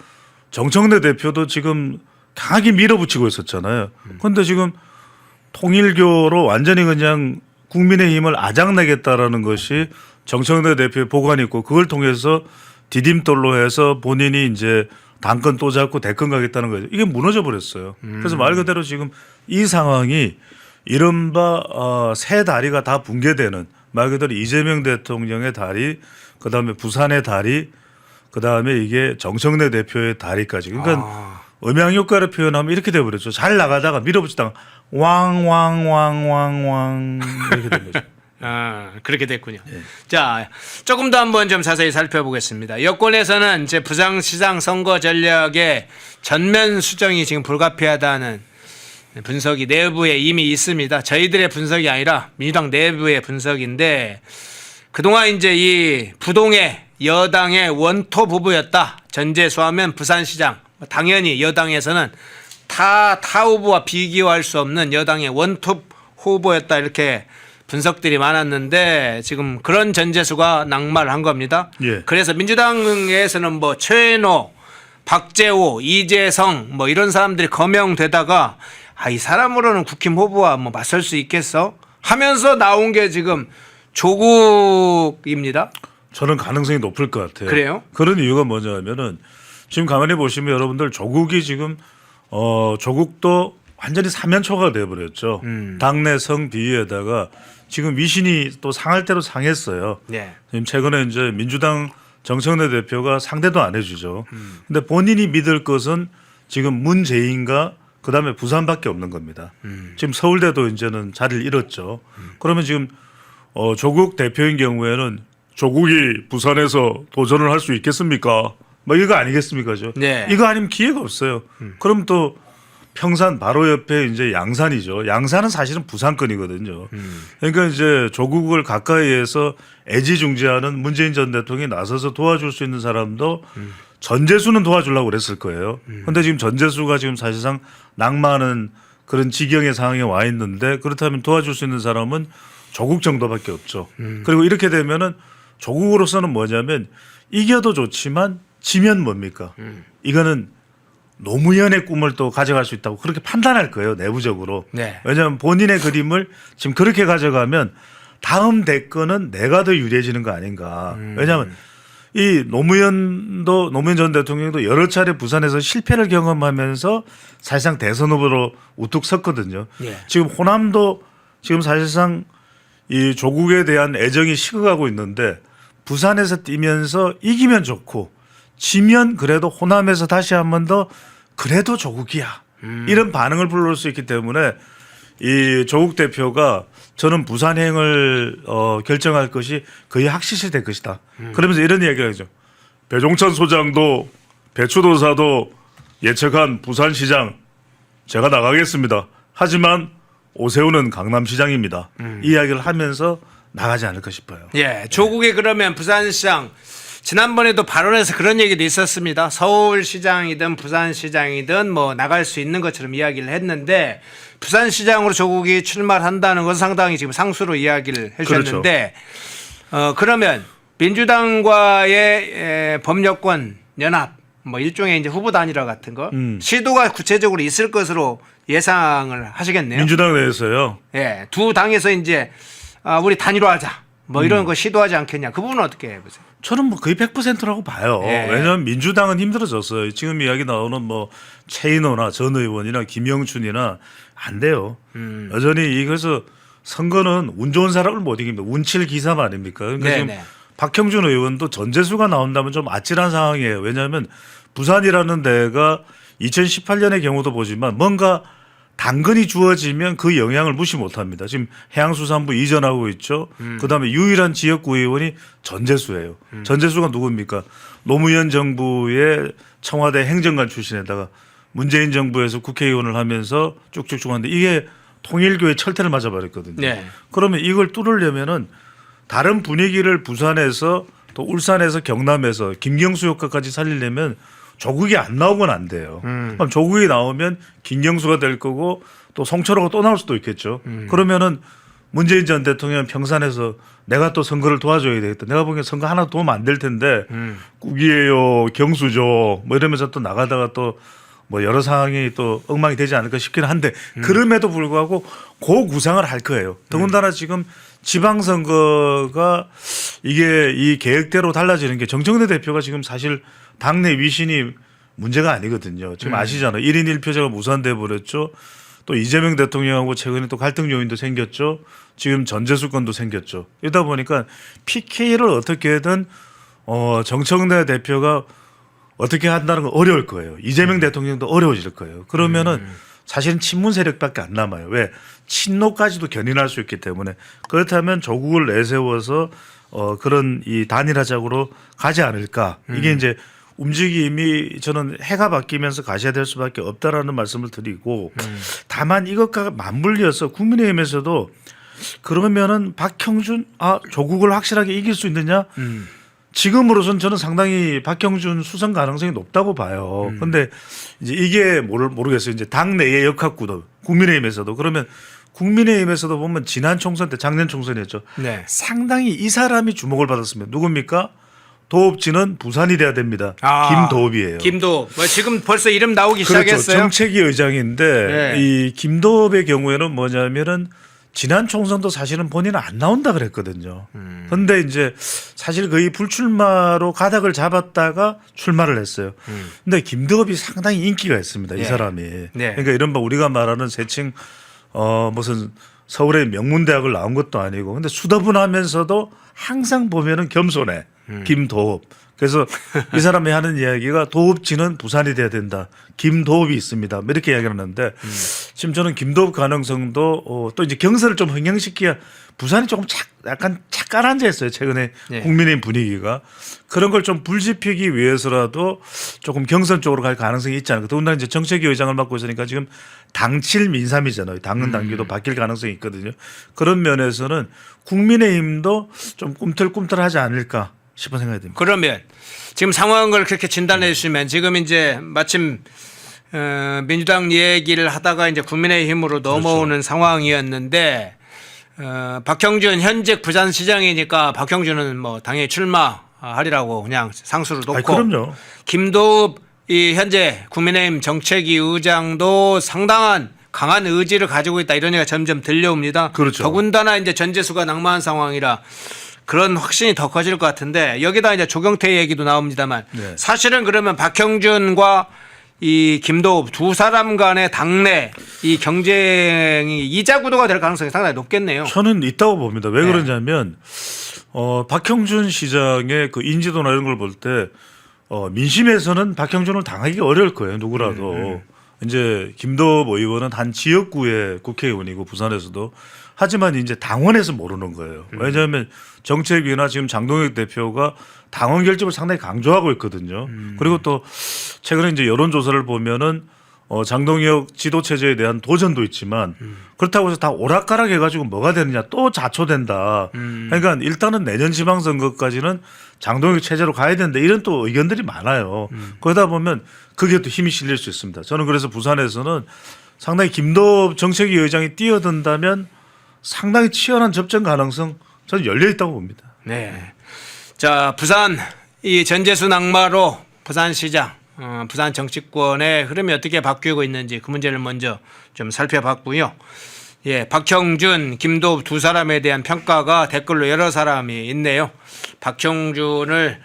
S4: 정청래 대표도 지금 강하게 밀어붙이고 있었잖아요. 그런데 지금 통일교로 완전히 그냥 국민의힘을 아작내겠다라는 것이 정청래 대표의 보관이 있고 그걸 통해서 디딤돌로 해서 본인이 이제 당권 또 잡고 대권 가겠다는 거죠. 이게 무너져 버렸어요. 그래서 말 그대로 지금 이 상황이 이른바 세 다리가 다 붕괴되는 말 그대로 이재명 대통령의 다리, 그다음에 부산의 다리, 그다음에 이게 정청래 대표의 다리까지. 그러니까 음향 효과를 표현하면 이렇게 돼 버렸죠. 잘 나가다가 밀어붙이다가 왕왕왕왕왕 이렇게 된 거죠.
S2: 그렇게 됐군요. 자, 조금 더 한번 좀 자세히 살펴보겠습니다. 여권에서는 이제 부산시장 선거 전략의 전면 수정이 지금 불가피하다는 분석이 내부에 이미 있습니다. 저희들의 분석이 아니라 민주당 내부의 분석인데 그동안 이제 이 부동의 여당의 원톱 후보였다. 전재수하면 부산시장. 당연히 여당에서는 타 후보와 비교할 수 없는 여당의 원톱 후보였다. 이렇게 분석들이 많았는데 지금 그런 전재수가 낙마를 한 겁니다.
S4: 예.
S2: 그래서 민주당에서는 뭐 최노, 박재호, 이재성 뭐 이런 사람들이 거명되다가 이 사람으로는 국힘 후보와 뭐 맞설 수 있겠어? 하면서 나온 게 지금 조국입니다.
S4: 저는 가능성이 높을 것 같아요.
S2: 그래요?
S4: 그런 이유가 뭐냐면은 지금 가만히 보시면 여러분들 조국이 지금 조국도 완전히 사면초가 돼버렸죠. 당내 성 비위에다가 지금 위신이 또 상할 대로 상했어요.
S2: 네.
S4: 지금 최근에 이제 민주당 정청래 대표가 상대도 안 해주죠. 근데 본인이 믿을 것은 지금 문재인과 그다음에 부산밖에 없는 겁니다. 지금 서울대도 이제는 자리를 잃었죠. 그러면 지금 조국 대표인 경우에는 조국이 부산에서 도전을 할 수 있겠습니까? 뭐 이거 아니겠습니까?
S2: 네.
S4: 이거 아니면 기회가 없어요. 그럼 또 평산 바로 옆에 이제 양산이죠. 양산은 사실은 부산권이거든요. 그러니까 이제 조국을 가까이에서 애지중지하는 문재인 전 대통령이 나서서 도와줄 수 있는 사람도 전재수는 도와주려고 그랬을 거예요. 그런데 지금 전재수가 지금 사실상 낙마하는 그런 지경의 상황에 와 있는데 그렇다면 도와줄 수 있는 사람은 조국 정도밖에 없죠. 그리고 이렇게 되면은 조국으로서는 뭐냐면 이겨도 좋지만 지면 뭡니까? 이거는 노무현의 꿈을 또 가져갈 수 있다고 그렇게 판단할 거예요, 내부적으로.
S2: 네.
S4: 왜냐하면 본인의 그림을 지금 그렇게 가져가면 다음 대권은 내가 더 유리해지는 거 아닌가. 왜냐하면 이 노무현 전 대통령도 여러 차례 부산에서 실패를 경험하면서 사실상 대선 후보로 우뚝 섰거든요.
S2: 예.
S4: 지금 호남도 지금 사실상 이 조국에 대한 애정이 식어가고 있는데 부산에서 뛰면서 이기면 좋고 지면 그래도 호남에서 다시 한 번 더 그래도 조국이야. 이런 반응을 불러올 수 있기 때문에 이 조국 대표가 저는 부산행을 결정할 것이 거의 확실시 될 것이다. 그러면서 이런 이야기를 하죠. 배종찬 소장도 배추도사도 예측한 부산시장 제가 나가겠습니다. 하지만 오세훈은 강남시장입니다. 이 이야기를 하면서 나가지 않을까 싶어요.
S2: 예, 조국이 그러면 부산시장 지난번에도 발언에서 그런 얘기도 있었습니다. 서울시장이든 부산시장이든 뭐 나갈 수 있는 것처럼 이야기를 했는데 부산시장으로 조국이 출마를 한다는 건 상당히 지금 상수로 이야기를 해주셨는데 그러면 민주당과의 법여권 연합 뭐 일종의 이제 후보 단일화 같은 거 시도가 구체적으로 있을 것으로 예상을 하시겠네요.
S4: 민주당 내에서요.
S2: 예, 두 당에서 이제 우리 단일화하자 뭐 이런 거 시도하지 않겠냐. 그 부분은 어떻게 보세요?
S4: 저는 뭐 거의 100%라고 봐요.
S2: 예.
S4: 왜냐하면 민주당은 힘들어졌어요. 지금 이야기 나오는 뭐 최인호나 전 의원이나 김영춘이나 안 돼요. 여전히 이것서 선거는 운 좋은 사람을 못 이깁니다. 운칠 기삼 아닙니까? 그러니까
S2: 네,
S4: 지금
S2: 네.
S4: 박형준 의원도 전재수가 나온다면 좀 아찔한 상황이에요. 왜냐하면 부산이라는 데가 2018년의 경우도 보지만 뭔가 당근이 주어지면 그 영향을 무시 못합니다. 지금 해양수산부 이전하고 있죠. 그다음에 유일한 지역구 의원이 전재수예요. 전재수가 누굽니까? 노무현 정부의 청와대 행정관 출신에다가 문재인 정부에서 국회의원을 하면서 쭉쭉쭉 하는데 이게 통일교의 철퇴를 맞아버렸거든요.
S2: 네.
S4: 그러면 이걸 뚫으려면은 다른 분위기를 부산에서 또 울산에서 경남에서 김경수 효과까지 살리려면 조국이 안 나오건 안 돼요. 그럼 조국이 나오면 김경수가 될 거고 또 송철호가 또 나올 수도 있겠죠. 그러면은 문재인 전 대통령 평산에서 내가 또 선거를 도와줘야 되겠다. 내가 보기엔 선거 하나 도움 안 될 텐데 국이에요, 경수죠. 뭐 이러면서 또 나가다가 또 뭐 여러 상황이 또 엉망이 되지 않을까 싶기는 한데 그럼에도 불구하고 그 구상을 할 거예요. 더군다나 지금 지방선거가 이게 이 계획대로 달라지는 게 정청래 대표가 지금 사실 당내 위신이 문제가 아니거든요. 지금 아시잖아요. 1인 1표제가 무산돼 버렸죠. 또 이재명 대통령하고 최근에 또 갈등 요인도 생겼죠. 지금 전재수 건도 생겼죠. 이러다 보니까 PK를 어떻게든 정청래 대표가 어떻게 한다는 건 어려울 거예요. 이재명 대통령도 어려워질 거예요. 그러면은 사실은 친문 세력밖에 안 남아요. 왜? 친노까지도 견인할 수 있기 때문에 그렇다면 조국을 내세워서 그런 이 단일화적으로 가지 않을까. 이게 이제 움직임이 저는 해가 바뀌면서 가셔야 될 수밖에 없다라는 말씀을 드리고 다만 이것과 맞물려서 국민의힘에서도 그러면은 박형준 조국을 확실하게 이길 수 있느냐? 지금으로선 저는 상당히 박형준 수상 가능성이 높다고 봐요. 그런데 이제 이게 모르겠어요. 이제 당내의 역학구도 국민의힘에서도 그러면 국민의힘에서도 보면 지난 총선 때 작년 총선이었죠.
S2: 네.
S4: 상당히 이 사람이 주목을 받았습니다. 누굽니까? 도읍지는 부산이 돼야 됩니다. 김도읍이에요.
S2: 김도읍. 뭐 지금 벌써 이름 나오기
S4: 그렇죠.
S2: 시작했어요.
S4: 정책위 의장인데
S2: 네.
S4: 이 김도읍의 경우에는 뭐냐면은 지난 총선도 사실은 본인은 안 나온다 그랬거든요. 그런데 이제 사실 거의 불출마로 가닥을 잡았다가 출마를 했어요. 근데 김도읍이 상당히 인기가 있습니다. 이
S2: 네.
S4: 사람이.
S2: 네.
S4: 그러니까 이른바 우리가 말하는 세칭 무슨 서울의 명문대학을 나온 것도 아니고 근데 수더분하면서도 항상 보면은 겸손해. 김도읍. 그래서 이 사람이 하는 이야기가 도읍지는 부산이 돼야 된다. 김도읍이 있습니다. 뭐 이렇게 이야기를 하는데 지금 저는 김도읍 가능성도 또 이제 경선을 좀 흥행시켜야 부산이 조금 약간 착깐 앉아 있어요. 최근에
S2: 네.
S4: 국민의힘 분위기가 그런 걸 좀 불지피기 위해서라도 조금 경선 쪽으로 갈 가능성이 있지 않을까. 더군다나 이제 정책위 의장을 맡고 있으니까 지금 당칠 민삼이잖아요. 당은 당기도 바뀔 가능성이 있거든요. 그런 면에서는 국민의힘도 좀 꿈틀꿈틀하지 않을까 싶은 생각이 듭니다.
S2: 그러면 지금 상황을 그렇게 진단해 주시면 지금 이제 마침 민주당 얘기를 하다가 이제 국민의힘으로 넘어오는 상황이었는데 박형준 현직 부산시장이니까 박형준은 뭐 당연히 출마하리라고 그냥 상수를 놓고
S4: 그럼요.
S2: 김도읍 이 현재 국민의힘 정책위 의장도 상당한 강한 의지를 가지고 있다 이런 얘기가 점점 들려옵니다.
S4: 그렇죠.
S2: 더군다나 이제 전재수가 낙마한 상황이라 그런 확신이 더 커질 것 같은데 여기다 이제 조경태 얘기도 나옵니다만
S4: 네.
S2: 사실은 그러면 박형준과 이 김도읍 두 사람 간의 당내 이 경쟁이 이자 구도가 될 가능성이 상당히 높겠네요.
S4: 저는 있다고 봅니다. 왜
S2: 네.
S4: 그러냐면 박형준 시장의 그 인지도나 이런 걸 볼 때 민심에서는 박형준을 당하기 어려울 거예요. 누구라도. 이제 김도읍 의원은 한 지역구의 국회의원이고 부산에서도 하지만 이제 당원에서 모르는 거예요. 왜냐하면 정책위나 지금 장동혁 대표가 당원 결집을 상당히 강조하고 있거든요. 그리고 또 최근에 이제 여론조사를 보면은 장동혁 지도 체제에 대한 도전도 있지만 그렇다고 해서 다 오락가락 해가지고 뭐가 되느냐 또 자초된다. 그러니까 일단은 내년 지방선거까지는 장동혁 체제로 가야 된다. 이런 또 의견들이 많아요. 그러다 보면 그게 또 힘이 실릴 수 있습니다. 저는 그래서 부산에서는 상당히 김도읍 정책위 의장이 뛰어든다면 상당히 치열한 접전 가능성 저는 열려 있다고 봅니다.
S2: 네. 자, 부산 이 전재수 낙마로 부산시장, 부산 정치권의 흐름이 어떻게 바뀌고 있는지 그 문제를 먼저 좀 살펴봤고요. 예, 박형준, 김도읍 두 사람에 대한 평가가 댓글로 여러 사람이 있네요. 박형준을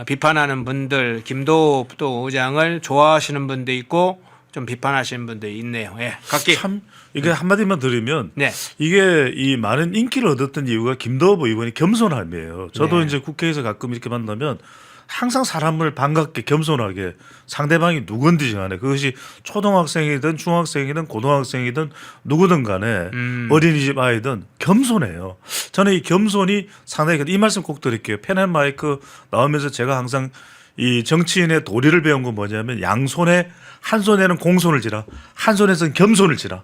S2: 비판하는 분들, 김도읍 또 의장을 좋아하시는 분도 있고 좀 비판하시는 분도 있네요. 예, 각기
S4: 참 이게 한마디만 드리면
S2: 네.
S4: 이게 이 많은 인기를 얻었던 이유가 김도읍 의원이 겸손함이에요. 저도
S2: 네.
S4: 이제 국회에서 가끔 이렇게 만나면 항상 사람을 반갑게 겸손하게 상대방이 누군지 간에 그것이 초등학생이든 중학생이든 고등학생이든 누구든 간에 어린이집 아이든 겸손해요. 저는 이 겸손이 상당히 이 말씀 꼭 드릴게요. 펜앤마이크 나오면서 제가 항상 이 정치인의 도리를 배운 건 뭐냐면 양손에 한 손에는 공손을 지라 한 손에서는 겸손을 지라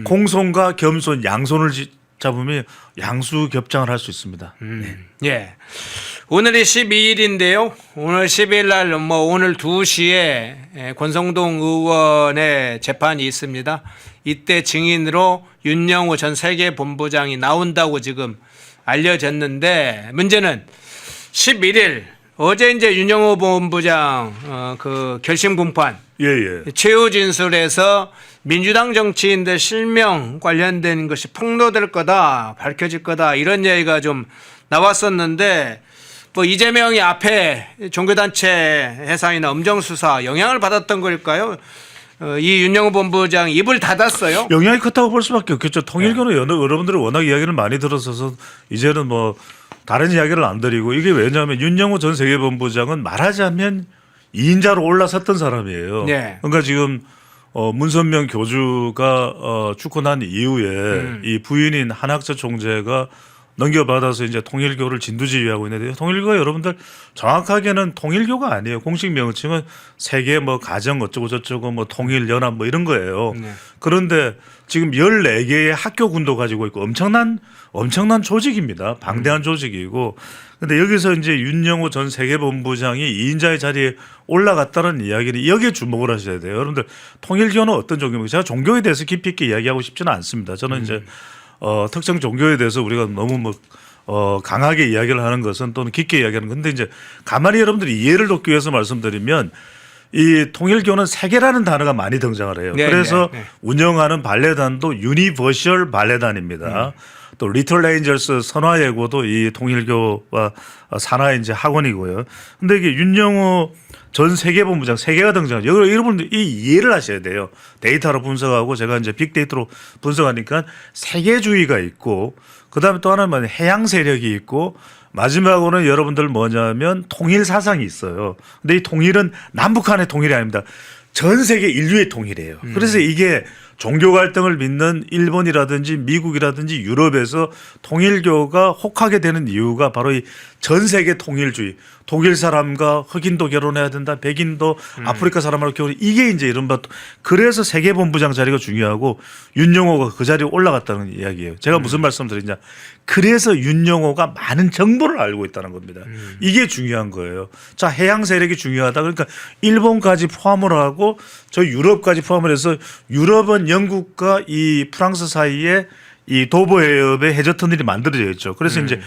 S4: 공손과 겸손 양손을 잡으면 양수겹장을 할 수 있습니다.
S2: 예. 오늘이 12일인데요. 오늘 12일 날 오늘 2시에 권성동 의원의 재판이 있습니다. 이때 증인으로 윤영호 전 세계본부장이 나온다고 지금 알려졌는데 문제는 11일 어제 이제 윤영호 본부장 그 결심 공판
S4: 예.
S2: 최후 진술에서 민주당 정치인들 실명 관련된 것이 폭로될 거다, 밝혀질 거다 이런 얘기가 좀 나왔었는데 뭐 이재명이 앞에 종교단체 해상이나 엄정 수사 영향을 받았던 걸까요? 이 윤영호 본부장 입을 닫았어요.
S4: 영향이 컸다고 볼 수밖에 없겠죠. 통일교는 여러분들이 워낙 이야기를 많이 들었어서 이제는 뭐 다른 이야기를 안 드리고 이게 왜냐하면 윤영호 전 세계본부장은 말하자면 2인자로 올라섰던 사람이에요.
S2: 네.
S4: 그러니까 지금 문선명 교주가 죽고 난 이후에 이 부인인 한학재 총재가 넘겨받아서 이제 통일교를 진두지휘하고 있는데 통일교가 여러분들 정확하게는 통일교가 아니에요. 공식 명칭은 세계 뭐 가정 어쩌고 저쩌고 뭐 통일연합 뭐 이런 거예요.
S2: 네.
S4: 그런데 지금 14개의 학교 군도 가지고 있고 엄청난 조직입니다. 방대한 조직이고. 근데 여기서 이제 윤영호 전 세계본부장이 2인자의 자리에 올라갔다는 이야기는 여기에 주목을 하셔야 돼요. 여러분들 통일교는 어떤 종교입니까? 제가 종교에 대해서 깊이 있게 이야기하고 싶지는 않습니다. 저는 이제 특정 종교에 대해서 우리가 너무 강하게 이야기를 하는 것은 또는 깊게 이야기하는 건데 이제 가만히 여러분들이 이해를 돕기 위해서 말씀드리면 이 통일교는 세계라는 단어가 많이 등장을 해요.
S2: 네,
S4: 그래서
S2: 네.
S4: 운영하는 발레단도 유니버셜 발레단입니다. 또 리틀 에인절스 선화예고도 이 통일교와 산하의 이제 학원이고요. 근데 이게 윤영호 전 세계본부장 세계가 등장하죠. 여러분들 이 이해를 하셔야 돼요. 데이터로 분석하고 제가 이제 빅데이터로 분석하니까 세계주의가 있고 그다음에 또 하나는 해양 세력이 있고 마지막으로는 여러분들 뭐냐면 통일 사상이 있어요. 근데 이 통일은 남북한의 통일이 아닙니다. 전 세계 인류의 통일이에요. 그래서 이게 종교 갈등을 믿는 일본이라든지 미국이라든지 유럽에서 통일교가 혹하게 되는 이유가 바로 이 전 세계 통일주의. 독일 사람과 흑인도 결혼해야 된다. 백인도 아프리카 사람하고 결혼. 이게 이제 이른바 그래서 세계본부장 자리가 중요하고 윤영호가 그 자리에 올라갔다는 이야기예요. 제가 무슨 말씀 드리냐. 그래서 윤영호가 많은 정보를 알고 있다는 겁니다. 이게 중요한 거예요. 자, 해양 세력이 중요하다. 그러니까 일본까지 포함을 하고 저 유럽까지 포함을 해서 유럽은 영국과 이 프랑스 사이에 이 도보 해협의 해저 터널이 만들어져 있죠. 그래서 이제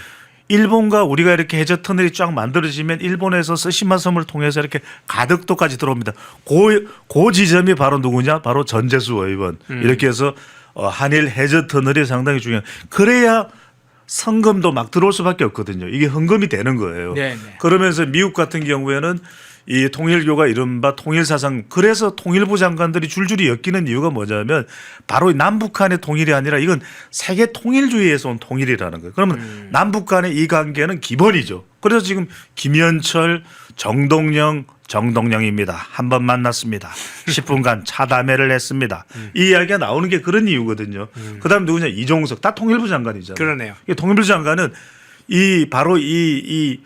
S4: 일본과 우리가 이렇게 해저 터널이 쫙 만들어지면 일본에서 쓰시마 섬을 통해서 이렇게 가덕도까지 들어옵니다. 그 지점이 바로 누구냐? 바로 전재수 의원. 이렇게 해서 한일 해저 터널이 상당히 중요한. 그래야 성금도 막 들어올 수밖에 없거든요. 이게 헌금이 되는 거예요.
S2: 네네.
S4: 그러면서 미국 같은 경우에는 이 통일교가 이른바 통일사상 그래서 통일부 장관들이 줄줄이 엮이는 이유가 뭐냐면 바로 남북한의 통일이 아니라 이건 세계 통일주의에서 온 통일이라는 거예요. 그러면 남북 간의 이 관계는 기본이죠. 그래서 지금 김현철, 정동영입니다. 한 번 만났습니다. 10분간 차담회를 했습니다. 이 이야기가 나오는 게 그런 이유거든요. 그다음 누구냐? 이종석 다 통일부 장관이잖아요.
S2: 그러네요.
S4: 통일부 장관은 바로 이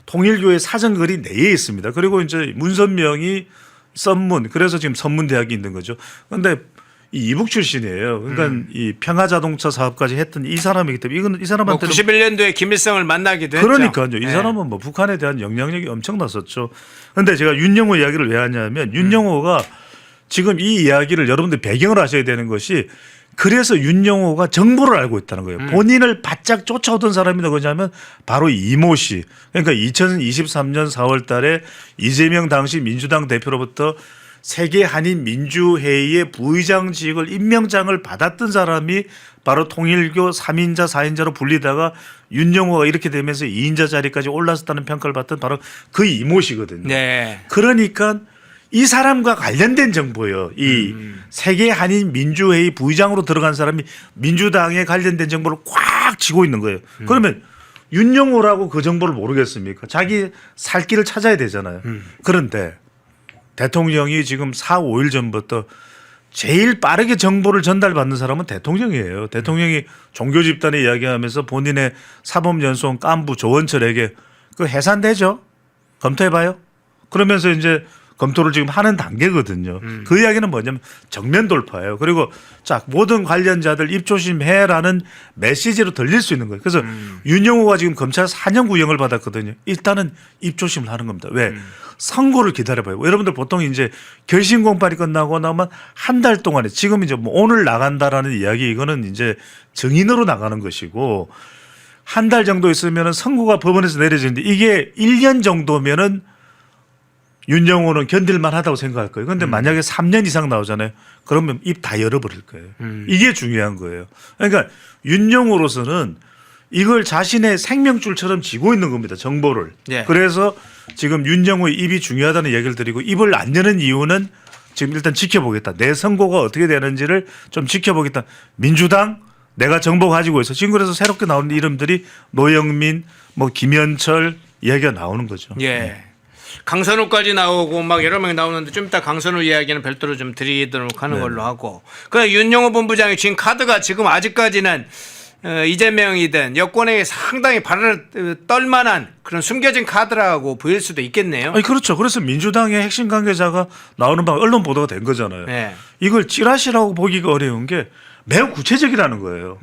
S4: 통일교의 사정글이 내에 있습니다. 그리고 이제 문선명이 썬문 그래서 지금 선문대학이 있는 거죠. 그런데 이북 출신이에요. 그러니까 이 평화자동차 사업까지 했던 이 사람이기 때문에 이건 이 사람한테는
S2: 91년도에 김일성을 만나기도 했죠.
S4: 그러니까요. 이
S2: 네.
S4: 사람은 뭐 북한에 대한 영향력이 엄청났었죠. 그런데 제가 윤영호 이야기를 왜 하냐면 윤영호가 지금 이 이야기를 여러분들 배경을 아셔야 되는 것이 그래서 윤영호가 정보를 알고 있다는 거예요. 본인을 바짝 쫓아오던 사람이 누구냐면 바로 이모 씨. 그러니까 2023년 4월 달에 이재명 당시 민주당 대표로부터 세계 한인 민주회의의 부의장직을 임명장을 받았던 사람이 바로 통일교 3인자 4인자로 불리다가 윤영호가 이렇게 되면서 2인자 자리까지 올랐었다는 평가를 받던 바로 그 이모 씨거든요.
S2: 네.
S4: 그러니까 이 사람과 관련된 정보예요. 이 세계 한인 민주회의 부의장으로 들어간 사람이 민주당에 관련된 정보를 꽉 쥐고 있는 거예요. 그러면 윤영호라고 그 정보를 모르겠습니까? 자기 살 길을 찾아야 되잖아요. 그런데 대통령이 지금 4, 5일 전부터 제일 빠르게 정보를 전달받는 사람은 대통령이에요. 대통령이 종교 집단에 이야기하면서 본인의 사법연수원 깐부 조원철에게 그 해산되죠? 검토해봐요. 그러면서 이제 검토를 지금 하는 단계거든요. 그 이야기는 뭐냐면 정면 돌파예요. 그리고 자 모든 관련자들 입조심해라는 메시지로 들릴 수 있는 거예요. 그래서 윤영호가 지금 검찰 4년 구형을 받았거든요. 일단은 입조심을 하는 겁니다. 왜? 선고를 기다려봐요. 여러분들 보통 이제 결심 공판이 끝나고 나면 한 달 동안에 지금 이제 뭐 오늘 나간다라는 이야기 이거는 이제 증인으로 나가는 것이고 한 달 정도 있으면은 선고가 법원에서 내려지는데 이게 1년 정도면은 윤영호는 견딜만 하다고 생각할 거예요. 그런데 만약에 3년 이상 나오잖아요. 그러면 입 다 열어버릴 거예요. 이게 중요한 거예요. 그러니까 윤영호로서는 이걸 자신의 생명줄처럼 쥐고 있는 겁니다. 정보를.
S2: 네.
S4: 그래서 지금 윤영호의 입이 중요하다는 얘기를 드리고 입을 안 여는 이유는 지금 일단 지켜보겠다. 내 선고가 어떻게 되는지를 좀 지켜보겠다. 민주당 내가 정보 가지고 있어. 지금 그래서 새롭게 나오는 이름들이 노영민, 뭐 김현철 이야기가 나오는 거죠.
S2: 예. 강선우까지 나오고 막 여러 명이 나오는데 좀 이따 강선우 이야기는 별도로 좀 드리도록 하는 걸로 하고. 그 윤영호 본부장이 쥔 카드가 지금 아직까지는 이재명이든 여권에 상당히 발을 떨만한 그런 숨겨진 카드라고 보일 수도 있겠네요.
S4: 아니 그렇죠. 그래서 민주당의 핵심 관계자가 나오는 방 언론 보도가 된 거잖아요.
S2: 네.
S4: 이걸 찌라시라고 보기가 어려운 게 매우 구체적이라는 거예요.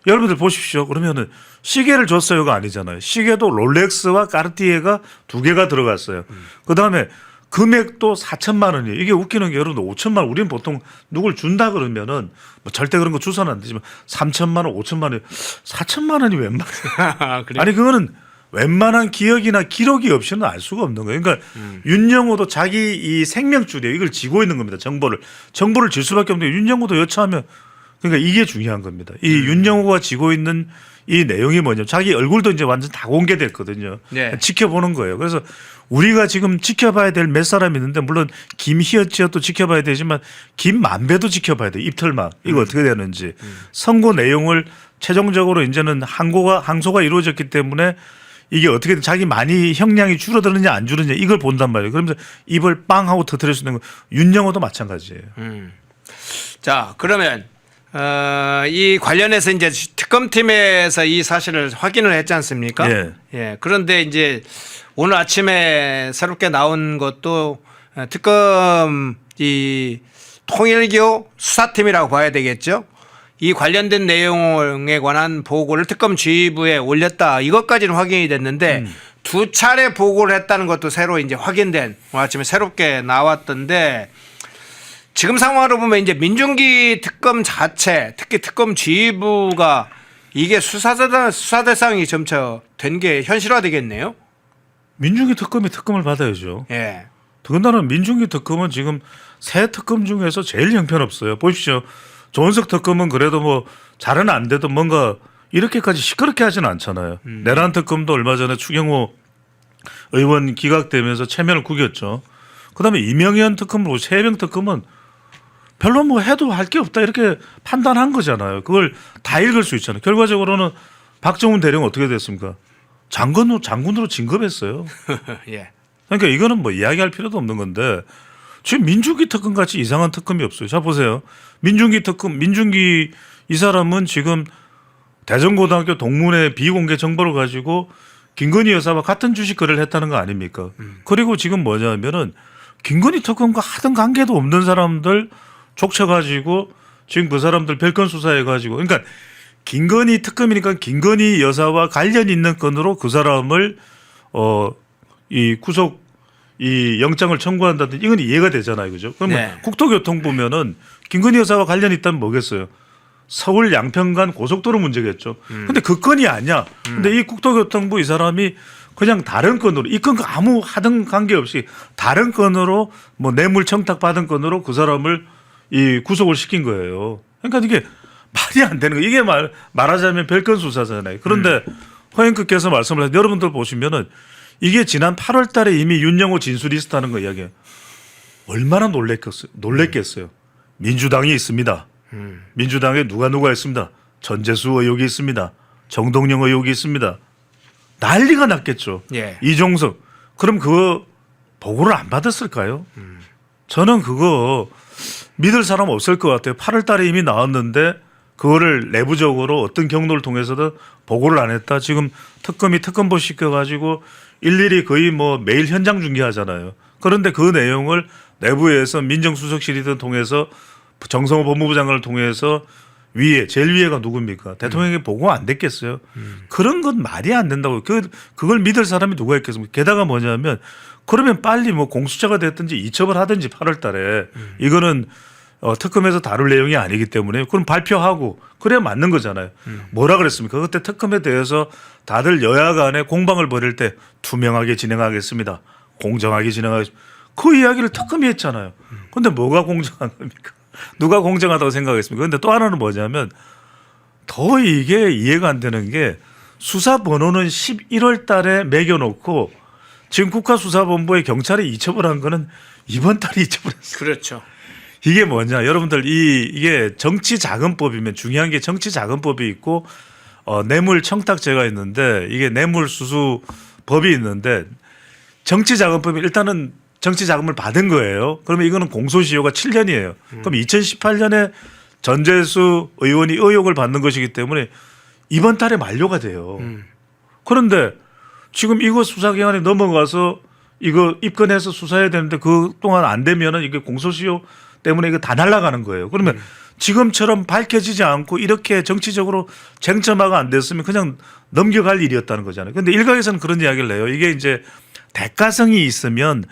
S4: 여러분들 보십시오. 그러면은 시계를 줬어요가 아니잖아요. 시계도 롤렉스와 까르티에가 두 개가 들어갔어요. 그다음에 금액도 4천만 원이에요. 이게 웃기는 게 여러분들 5천만 원. 우리는 보통 누굴 준다 그러면은 뭐 절대 그런 거 주소는 안 되지만 3천만 원, 5천만 원, 4천만 원이 웬만해요.
S2: 그래요?
S4: 아니 그거는 웬만한 기억이나 기록이 없이는 알 수가 없는 거예요. 그러니까 윤영호도 자기 이 생명줄이에요. 이걸 쥐고 있는 겁니다. 정보를 질 수밖에 없는데 윤영호도 여차하면 그러니까 이게 중요한 겁니다. 이 윤영호가 쥐고 있는 이 내용이 뭐냐면 자기 얼굴도 이제 완전 다 공개됐거든요.
S2: 네.
S4: 지켜보는 거예요. 그래서 우리가 지금 지켜봐야 될 몇 사람이 있는데 물론 김희어치도 지켜봐야 되지만 김만배도 지켜봐야 돼요. 입틀막 이거 어떻게 되는지 선고 내용을 최종적으로 이제는 항소가 이루어졌기 때문에 이게 어떻게든 자기 많이 형량이 줄어드느냐 안 줄어드느냐 이걸 본단 말이에요. 그러면서 입을 빵 하고 터뜨릴 수 있는 거. 윤영호도 마찬가지예요.
S2: 자, 그러면 이 관련해서 이제 특검팀에서 이 사실을 확인을 했지 않습니까?
S4: 예.
S2: 예. 그런데 이제 오늘 아침에 새롭게 나온 것도 특검 이 통일교 수사팀이라고 봐야 되겠죠. 이 관련된 내용에 관한 보고를 특검 지휘부에 올렸다. 이것까지는 확인이 됐는데 두 차례 보고를 했다는 것도 새로 이제 확인된 오늘 아침에 새롭게 나왔던데 지금 상황으로 보면 이제 민중기 특검 자체 특히 특검 지휘부가 이게 수사 대상이 점차 된 게 현실화되겠네요.
S4: 민중기 특검이 특검을 받아야죠.
S2: 예.
S4: 더군다나 민중기 특검은 지금 새 특검 중에서 제일 형편없어요. 보십시오. 조은석 특검은 그래도 뭐 잘은 안 돼도 뭔가 이렇게까지 시끄럽게 하지는 않잖아요. 내란 특검도 얼마 전에 추경호 의원 기각되면서 체면을 구겼죠. 그다음에 이명현 특검으로 세명 특검은 별로 뭐 해도 할 게 없다 이렇게 판단한 거잖아요. 그걸 다 읽을 수 있잖아요. 결과적으로는 박정훈 대령 어떻게 됐습니까? 장군으로 진급했어요.
S2: 예.
S4: 그러니까 이거는 뭐 이야기할 필요도 없는 건데 지금 민중기 특검 같이 이상한 특검이 없어요. 자 보세요. 민중기 특검, 민중기 이 사람은 지금 대전고등학교 동문회 비공개 정보를 가지고 김건희 여사와 같은 주식 거래를 했다는 거 아닙니까? 그리고 지금 뭐냐면은 김건희 특검과 하등 관계도 없는 사람들 족쳐가지고 지금 그 사람들 별건 수사해가지고 그러니까 김건희 특검이니까 김건희 여사와 관련 있는 건으로 그 사람을 이 구속 이 영장을 청구한다든지 이건 이해가 되잖아요, 그죠? 그러면
S2: 네.
S4: 국토교통부면은 김건희 여사와 관련이 있다면 뭐겠어요? 서울 양평간 고속도로 문제겠죠. 근데 그 건이 아니야. 근데 이 국토교통부 이 사람이 그냥 다른 건으로 이 건과 아무 하등 관계 없이 다른 건으로 뭐 뇌물 청탁 받은 건으로 그 사람을 이 구속을 시킨 거예요. 그러니까 이게 말이 안 되는 거. 이게 말하자면 별건 수사잖아요. 그런데 허영크께서 말씀을 하신 여러분들 보시면은 이게 지난 8월 달에 이미 윤영호 진술 리스트하는 거 이야기해요. 얼마나 놀랬겠어요. 민주당이 있습니다. 민주당에 누가 있습니다. 전재수 의혹이 있습니다. 정동영 의혹이 있습니다. 난리가 났겠죠.
S2: 예.
S4: 이종석. 그럼 그거 보고를 안 받았을까요? 저는 그거 믿을 사람 없을 것 같아요. 8월 달에 이미 나왔는데 그거를 내부적으로 어떤 경로를 통해서든 보고를 안 했다. 지금 특검이 특검보 시켜가지고 일일이 거의 뭐 매일 현장 중계하잖아요. 그런데 그 내용을 내부에서 민정수석실이든 통해서 정성호 법무부 장관을 통해서 위에 제일 위에가 누굽니까? 대통령에게 보고가 안 됐겠어요. 그런 건 말이 안 된다고. 그걸 믿을 사람이 누가 있겠습니까? 게다가 뭐냐면 그러면 빨리 뭐 공수처가 됐든지 이첩을 하든지 8월 달에 이거는 특검에서 다룰 내용이 아니기 때문에 그럼 발표하고 그래야 맞는 거잖아요. 뭐라 그랬습니까? 그때 특검에 대해서 다들 여야 간에 공방을 벌일 때 투명하게 진행하겠습니다. 공정하게 진행하겠습니다. 그 이야기를 특검이 했잖아요. 그런데 뭐가 공정한 겁니까? 누가 공정하다고 생각했습니까? 그런데 또 하나는 뭐냐면 더 이게 이해가 안 되는 게 수사 번호는 11월 달에 매겨놓고 지금 국가수사본부에 경찰이 이첩을 한 거는 이번 달에 이첩을 했어요.
S2: 그렇죠.
S4: 이게 뭐냐 여러분들 이게 정치자금법이면 중요한 게 정치자금법이 있고 뇌물 청탁죄가 있는데 이게 뇌물수수법이 있는데 정치자금법이 일단은 정치자금을 받은 거예요. 그러면 이거는 공소시효가 7년이에요. 그럼 2018년에 전재수 의원이 의혹을 받는 것이기 때문에 이번 달에 만료가 돼요. 그런데 지금 이거 수사기관에 넘어가서 이거 입건해서 수사해야 되는데 그 동안 안 되면은 이게 공소시효 때문에 이거 다 날아가는 거예요. 그러면 지금처럼 밝혀지지 않고 이렇게 정치적으로 쟁점화가 안 됐으면 그냥 넘겨갈 일이었다는 거잖아요. 그런데 일각에서는 그런 이야기를 해요. 이게 이제 대가성이 있으면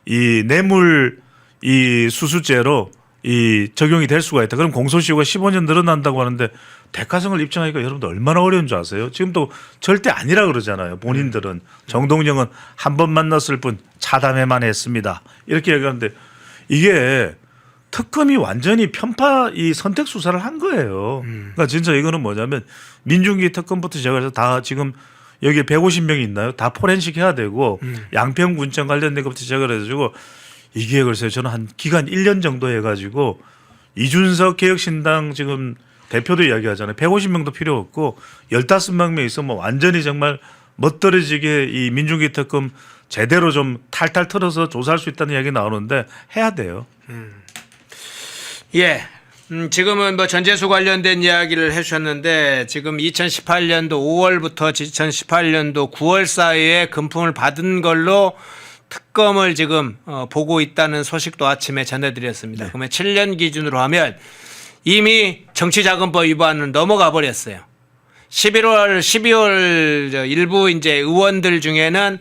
S4: 이 뇌물 이 수수죄로 이 적용이 될 수가 있다. 그럼 공소시효가 15년 늘어난다고 하는데 대가성을 입증하기가 여러분들 얼마나 어려운 줄 아세요? 지금도 절대 아니라 그러잖아요. 본인들은 정동영은 한 번 만났을 뿐 차담회만 했습니다. 이렇게 얘기하는데 이게 특검이 완전히 편파 이 선택 수사를 한 거예요. 그러니까 진짜 이거는 뭐냐면 민중기 특검부터 시작해서 다 지금 여기에 150명이 있나요? 다 포렌식 해야 되고 양평군청 관련된 것부터 시작을 해가지고 이게 글쎄요. 저는 한 기간 1년 정도 해가지고 이준석 개혁신당 지금 대표도 이야기하잖아요. 150명도 필요 없고 15명이 있으면 완전히 정말 멋들어지게 이 민중기 특검 제대로 좀 탈탈 털어서 조사할 수 있다는 이야기 나오는데 해야 돼요.
S2: 예. 지금은 뭐 전재수 관련된 이야기를 해주셨는데 지금 2018년도 5월부터 2018년도 9월 사이에 금품을 받은 걸로 특검을 지금 보고 있다는 소식도 아침에 전해드렸습니다. 그러면 7년 기준으로 하면 이미 정치자금법 위반은 넘어가 버렸어요. 12월 일부 이제 의원들 중에는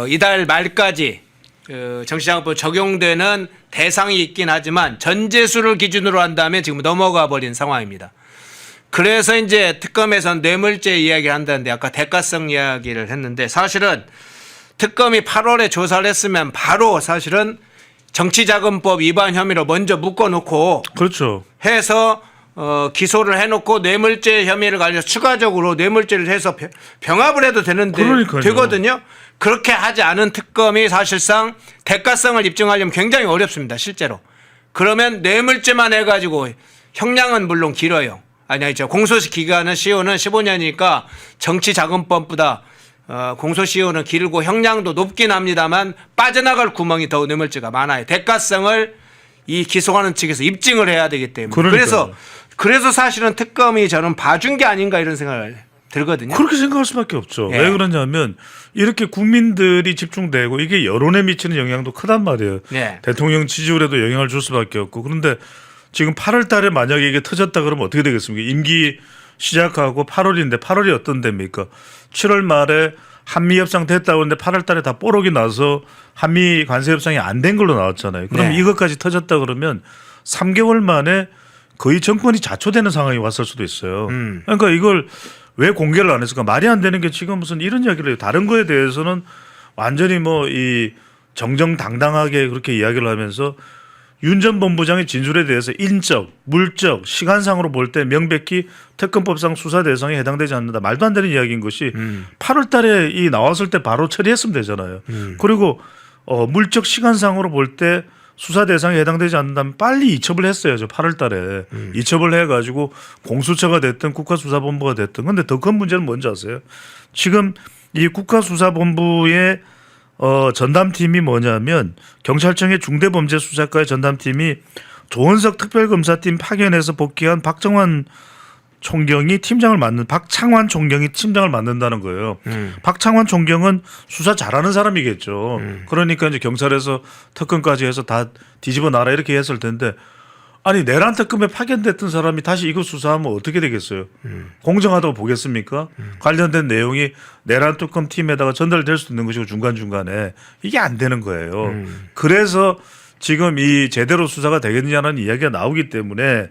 S2: 이달 말까지 정치자금법 적용되는 대상이 있긴 하지만 전재수를 기준으로 한다면 지금 넘어가 버린 상황입니다. 그래서 이제 특검에서는 뇌물죄 이야기를 한다는데 아까 대가성 이야기를 했는데 사실은 특검이 8월에 조사를 했으면 바로 사실은 정치자금법 위반 혐의로 먼저 묶어놓고
S4: 그렇죠.
S2: 해서 기소를 해놓고 뇌물죄 혐의를 가지고 추가적으로 뇌물죄를 해서 병합을 해도 되는데
S4: 그러니까요.
S2: 되거든요. 그렇게 하지 않은 특검이 사실상 대가성을 입증하려면 굉장히 어렵습니다. 실제로. 그러면 뇌물죄만 해가지고 형량은 물론 길어요. 아니죠. 공소시 기간은 시효는 15년이니까 정치자금법보다 공소시효는 길고 형량도 높긴 합니다만 빠져나갈 구멍이 더 뇌물죄가 많아요. 대가성을 이 기소하는 측에서 입증을 해야 되기 때문에.
S4: 그러니까요.
S2: 그래서 사실은 특검이 저는 봐준 게 아닌가 이런 생각을 들거든요.
S4: 그렇게 생각할 수밖에 없죠.
S2: 예.
S4: 왜 그러냐면 이렇게 국민들이 집중되고 이게 여론에 미치는 영향도 크단 말이에요.
S2: 네.
S4: 대통령 지지율에도 영향을 줄 수밖에 없고 그런데 지금 8월 달에 만약에 이게 터졌다 그러면 어떻게 되겠습니까? 임기 시작하고 8월인데 8월이 어떤 데입니까? 7월 말에 한미 협상 됐다고 하는데 8월 달에 다 뽀록이 나서 한미 관세 협상이 안 된 걸로 나왔잖아요. 그럼
S2: 네.
S4: 이것까지 터졌다 그러면 3개월 만에 거의 정권이 자초되는 상황이 왔을 수도 있어요. 그러니까 이걸 왜 공개를 안 했을까? 말이 안 되는 게 지금 무슨 이런 이야기를 해요. 다른 거에 대해서는 완전히 뭐 이 정정당당하게 그렇게 이야기를 하면서 윤 전 본부장의 진술에 대해서 인적, 물적, 시간상으로 볼 때 명백히 특검법상 수사 대상에 해당되지 않는다. 말도 안 되는 이야기인 것이 8월 달에 이 나왔을 때 바로 처리했으면 되잖아요. 그리고 물적 시간상으로 볼 때 수사 대상에 해당되지 않는다면 빨리 이첩을 했어야죠. 8월 달에. 이첩을 해가지고 공수처가 됐든 국가수사본부가 됐든. 근데 더 큰 문제는 뭔지 아세요? 지금 이 국가수사본부의 전담팀이 뭐냐면 경찰청의 중대범죄수사과의 전담팀이 조은석 특별검사팀 파견해서 복귀한 박창환 총경이 팀장을 맡는다는 거예요. 박창환 총경은 수사 잘하는 사람이겠죠. 그러니까 이제 경찰에서 특검까지 해서 다 뒤집어 놔라 이렇게 했을 텐데 아니 내란 특검에 파견됐던 사람이 다시 이거 수사하면 어떻게 되겠어요? 공정하다고 보겠습니까? 관련된 내용이 내란 특검 팀에다가 전달될 수도 있는 것이고 중간중간에 이게 안 되는 거예요. 그래서 지금 이 제대로 수사가 되겠느냐는 이야기가 나오기 때문에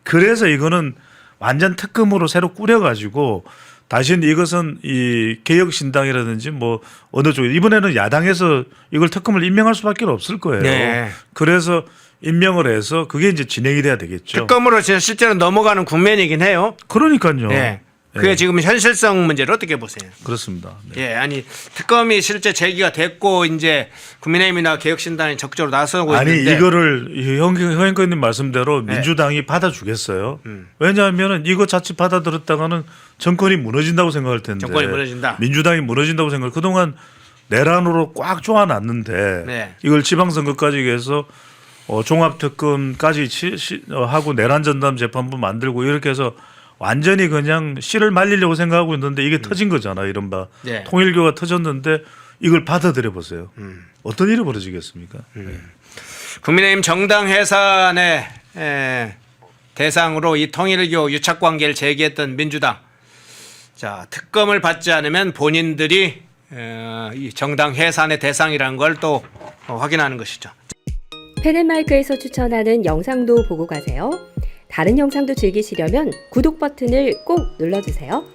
S4: 그래서 이거는 완전 특검으로 새로 꾸려가지고 다시는 이것은 이 개혁신당이라든지 뭐 어느 쪽에 이번에는 야당에서 이걸 특검을 임명할 수밖에 없을 거예요.
S2: 네.
S4: 그래서 임명을 해서 그게 이제 진행이 돼야 되겠죠.
S2: 특검으로 실제로 넘어가는 국면이긴 해요.
S4: 그러니까요.
S2: 네. 그게 지금 현실성 문제를 어떻게 보세요?
S4: 그렇습니다. 네.
S2: 예, 아니 특검이 실제 제기가 됐고 이제 국민의힘이나 개혁신당이 적극적으로 나서고
S4: 아니
S2: 있는데
S4: 이거를 형님님 말씀대로 민주당이 받아주겠어요. 왜냐하면 이거 자칫 받아들였다가는 정권이 무너진다고 생각할 텐데.
S2: 정권이 무너진다.
S4: 민주당이 무너진다고 생각. 그동안 내란으로 꽉 조아놨는데
S2: 네.
S4: 이걸 지방선거까지 해서 종합특검까지 하고 내란 전담 재판부 만들고 이렇게 해서 완전히 그냥 씨를 말리려고 생각하고 있는데 이게 터진 거잖아. 이른바
S2: 네.
S4: 통일교가 터졌는데 이걸 받아들여 보세요. 어떤 일이 벌어지겠습니까?
S2: 국민의힘 정당 해산의 대상으로 이 통일교 유착 관계를 제기했던 민주당. 자, 특검을 받지 않으면 본인들이 이 정당 해산의 대상이라는 걸 또 확인하는 것이죠.
S1: 펜앤마이크에서 추천하는 영상도 보고 가세요. 다른 영상도 즐기시려면 구독 버튼을 꼭 눌러주세요.